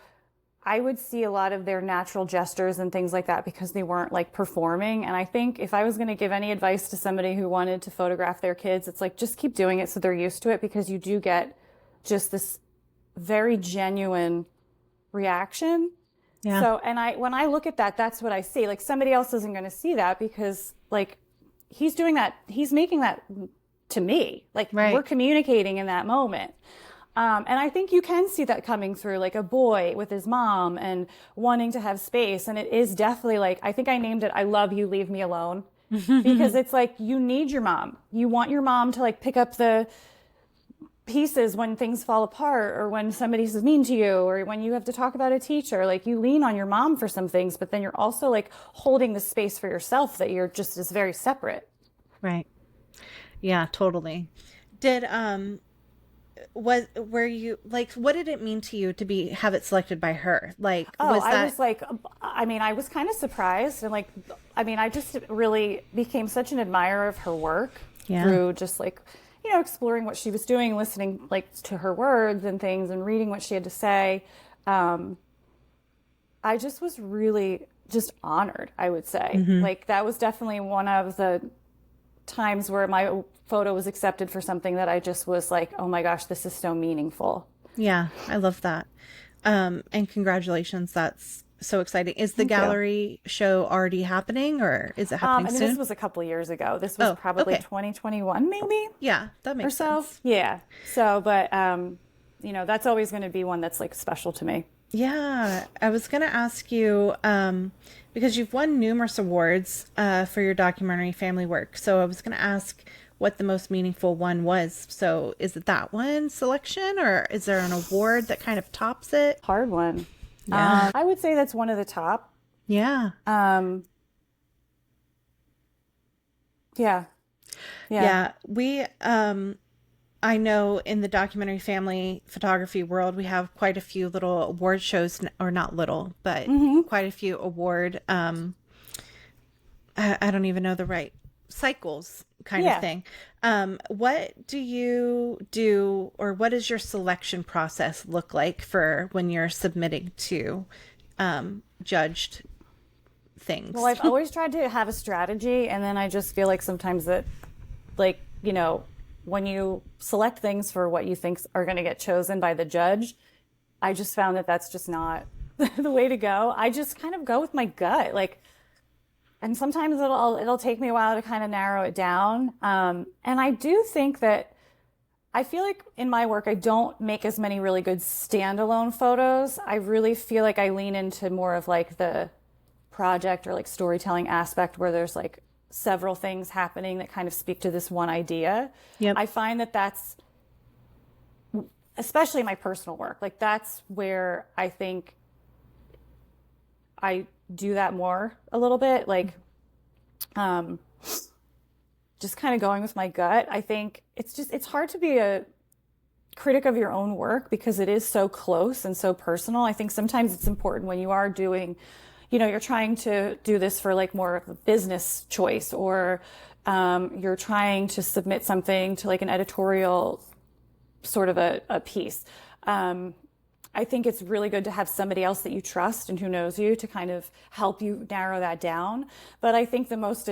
I would see a lot of their natural gestures and things like that because they weren't like performing. And I think if I was going to give any advice to somebody who wanted to photograph their kids, it's like, just keep doing it so they're used to it, because you do get just this very genuine reaction. Yeah. So, and when I look at that, that's what I see. Like, somebody else isn't going to see that because like he's doing that. He's making that to me. Like, we're communicating in that moment. And I think you can see that coming through, like a boy with his mom and wanting to have space. And it is definitely like, I think I named it, I love you, leave me alone. Because it's like, you need your mom. You want your mom to like pick up the pieces when things fall apart, or when somebody's mean to you, or when you have to talk about a teacher. Like, you lean on your mom for some things, but then you're also like holding the space for yourself that you're just is very separate. Right. Yeah, totally. Were you like, what did it mean to you to have it selected by her? Like, I was like, I mean, I was kind of surprised, and like, I mean, I just really became such an admirer of her work through just like, you know, exploring what she was doing, listening like to her words and things, and reading what she had to say. I just was really just honored, I would say. Like, that was definitely one of the times where my photo was accepted for something that I just was like, oh my gosh, this is so meaningful. Yeah, I love that. And congratulations. That's so exciting. Is the gallery show already happening, or is it happening soon? This was a couple of years ago. This was probably 2021, maybe. Yeah, that makes sense. Yeah. So, but, you know, that's always going to be one that's like special to me. Yeah. I was going to ask you, because you've won numerous awards for your documentary family work. So I was going to ask what the most meaningful one was. So is it that one selection, or is there an award that kind of tops it? Hard one. Yeah. I would say that's one of the top. Yeah. Yeah. We, I know in the documentary family photography world, we have quite a few little award shows, or not little, but quite a few award, I don't even know the right cycles kind of thing. What do you do, or what does your selection process look like for when you're submitting to judged things? Well, I've always tried to have a strategy, and then I just feel like sometimes that, like, you know, when you select things for what you think are going to get chosen by the judge, I just found that that's just not the way to go. I just kind of go with my gut, like, and sometimes it'll take me a while to kind of narrow it down. And I do think that I feel like in my work, I don't make as many really good standalone photos. I really feel like I lean into more of like the project or like storytelling aspect, where there's like several things happening that kind of speak to this one idea. Yep. I find that that's, especially my personal work, like that's where I think I do that more a little bit, like just kind of going with my gut. I think it's hard to be a critic of your own work because it is so close and so personal. I think sometimes it's important when you are doing, you know, you're trying to do this for like more of a business choice, or you're trying to submit something to like an editorial sort of a piece. I think it's really good to have somebody else that you trust and who knows you to kind of help you narrow that down. But I think the most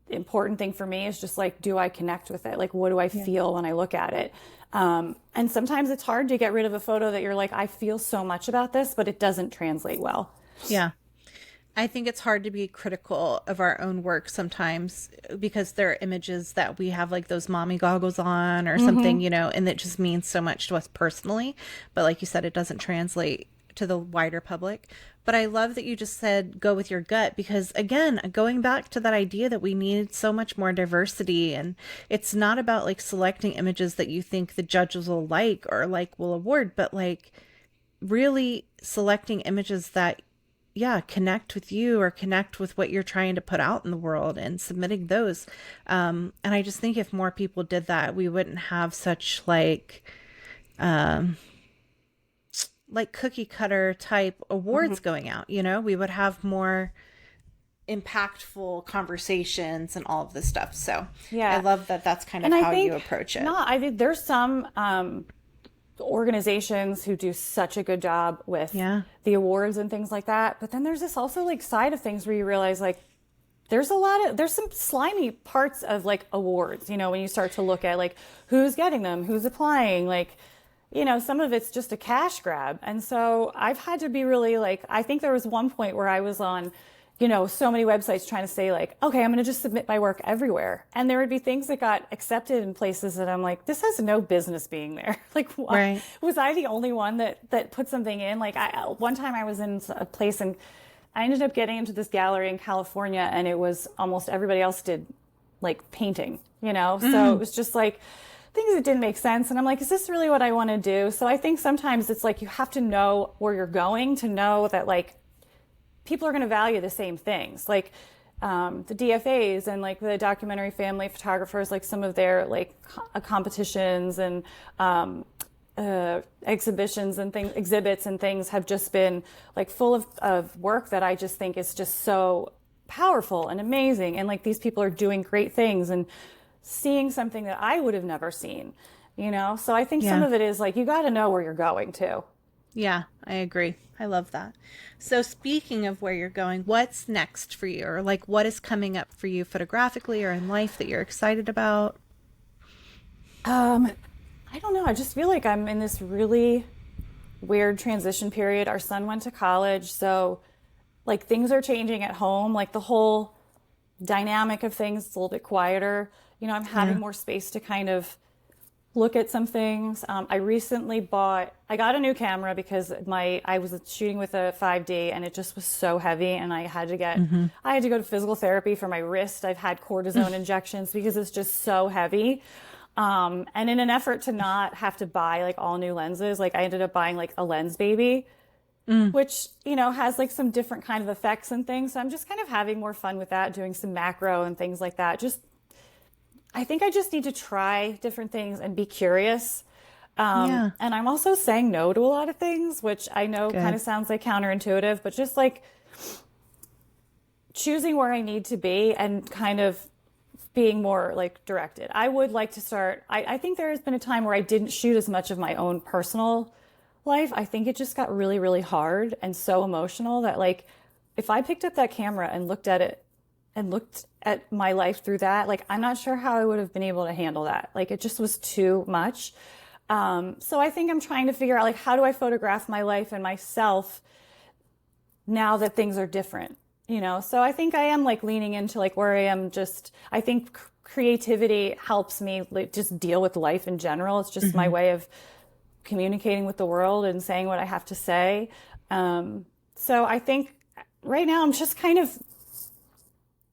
important thing for me is just like, do I connect with it? Like, what do I feel when I look at it? And sometimes it's hard to get rid of a photo that you're like, I feel so much about this, but it doesn't translate well. Yeah. I think it's hard to be critical of our own work sometimes because there are images that we have like those mommy goggles on or something, you know, and it just means so much to us personally. But like you said, it doesn't translate to the wider public. But I love that you just said go with your gut, because again, going back to that idea that we need so much more diversity, and it's not about like selecting images that you think the judges will like or like will award, but like really selecting images that connect with you or connect with what you're trying to put out in the world and submitting those. And I just think if more people did that, we wouldn't have such like cookie cutter type awards going out, you know, we would have more impactful conversations and all of this stuff. So I love that that's kind of how you approach it. No, I think there's some organizations who do such a good job with the awards and things like that. But then there's this also like side of things where you realize like there's some slimy parts of like awards, you know, when you start to look at like who's getting them, who's applying, like, you know, some of it's just a cash grab. And so I've had to be really like, I think there was one point where I was on, you know, so many websites trying to say like, okay, I'm going to just submit my work everywhere. And there would be things that got accepted in places that I'm like, this has no business being there. Like, why? Was I the only one that put something in? Like one time I was in a place and I ended up getting into this gallery in California and it was almost everybody else did like painting, you know? So it was just like, things that didn't make sense. And I'm like, is this really what I want to do? So I think sometimes it's like you have to know where you're going to know that like people are going to value the same things. Like the DFAs and like the documentary family photographers, like some of their like competitions and exhibitions and things, exhibits and things have just been like full of work that I just think is just so powerful and amazing. And like these people are doing great things and seeing something that I would have never seen, you know? So I think some of it is like, you got to know where you're going to. Yeah, I agree. I love that. So speaking of where you're going, what's next for you? Or like what is coming up for you photographically or in life that you're excited about? I don't know. I just feel like I'm in this really weird transition period. Our son went to college, so like things are changing at home. Like the whole dynamic of things is a little bit quieter. You know, I'm having more space to kind of look at some things. I recently got a new camera because I was shooting with a 5D and it just was so heavy and I had to go to physical therapy for my wrist. I've had cortisone injections because it's just so heavy. And in an effort to not have to buy like all new lenses, like I ended up buying like a lens baby, which, you know, has like some different kind of effects and things. So I'm just kind of having more fun with that, doing some macro and things like that. I think I just need to try different things and be curious. And I'm also saying no to a lot of things, which I know kind of sounds like counterintuitive, but just like choosing where I need to be and kind of being more like directed. I would like to start, I think there has been a time where I didn't shoot as much of my own personal life. I think it just got really, really hard and so emotional that like, if I picked up that camera and looked at it and looked at my life through that, like, I'm not sure how I would have been able to handle that. Like, it just was too much. So I think I'm trying to figure out, like, how do I photograph my life and myself now that things are different, you know? So I think I am, like, leaning into, like, where I am just, I think creativity helps me, like, just deal with life in general. It's just my way of communicating with the world and saying what I have to say. So I think right now I'm just kind of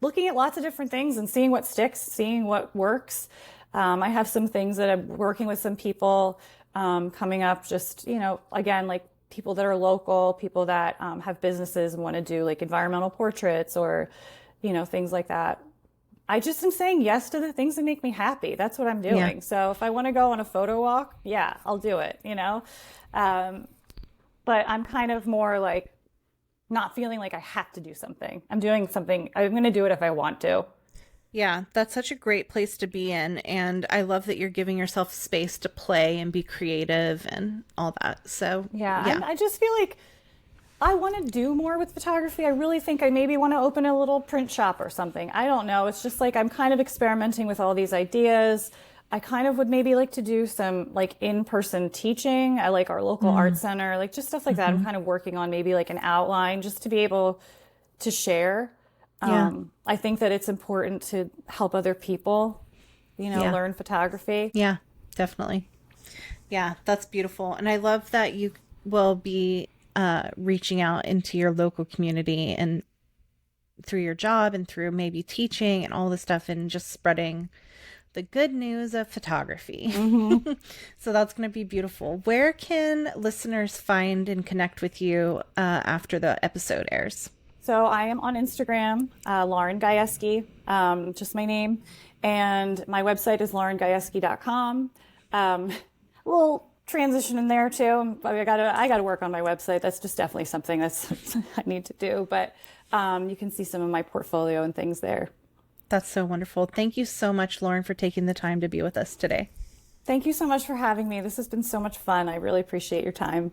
looking at lots of different things and seeing what sticks, seeing what works. I have some things that I'm working with some people coming up, just, you know, again, like people that are local, people that have businesses and want to do like environmental portraits or, you know, things like that. I just am saying yes to the things that make me happy. That's what I'm doing. Yeah. So if I want to go on a photo walk, yeah, I'll do it, you know? But I'm kind of more like, not feeling like I have to do something. I'm doing something. I'm going to do it if I want to. Yeah, that's such a great place to be in. And I love that you're giving yourself space to play and be creative and all that. So, yeah. I just feel like I want to do more with photography. I really think I maybe want to open a little print shop or something. I don't know. It's just like I'm kind of experimenting with all these ideas. I kind of would maybe like to do some like in-person teaching at like our local art center, like just stuff like that. I'm kind of working on maybe like an outline just to be able to share. I think that it's important to help other people, you know, learn photography. Yeah, definitely. Yeah, that's beautiful. And I love that you will be reaching out into your local community and through your job and through maybe teaching and all this stuff and just spreading the good news of photography. So that's going to be beautiful. Where can listeners find and connect with you after the episode airs? So I am on Instagram, Lauren Gayeskii, just my name. And my website is laurengayeski.com. We'll transition in there too. I gotta work on my website. That's just definitely something that's I need to do. But you can see some of my portfolio and things there. That's so wonderful. Thank you so much, Lauren, for taking the time to be with us today. Thank you so much for having me. This has been so much fun. I really appreciate your time.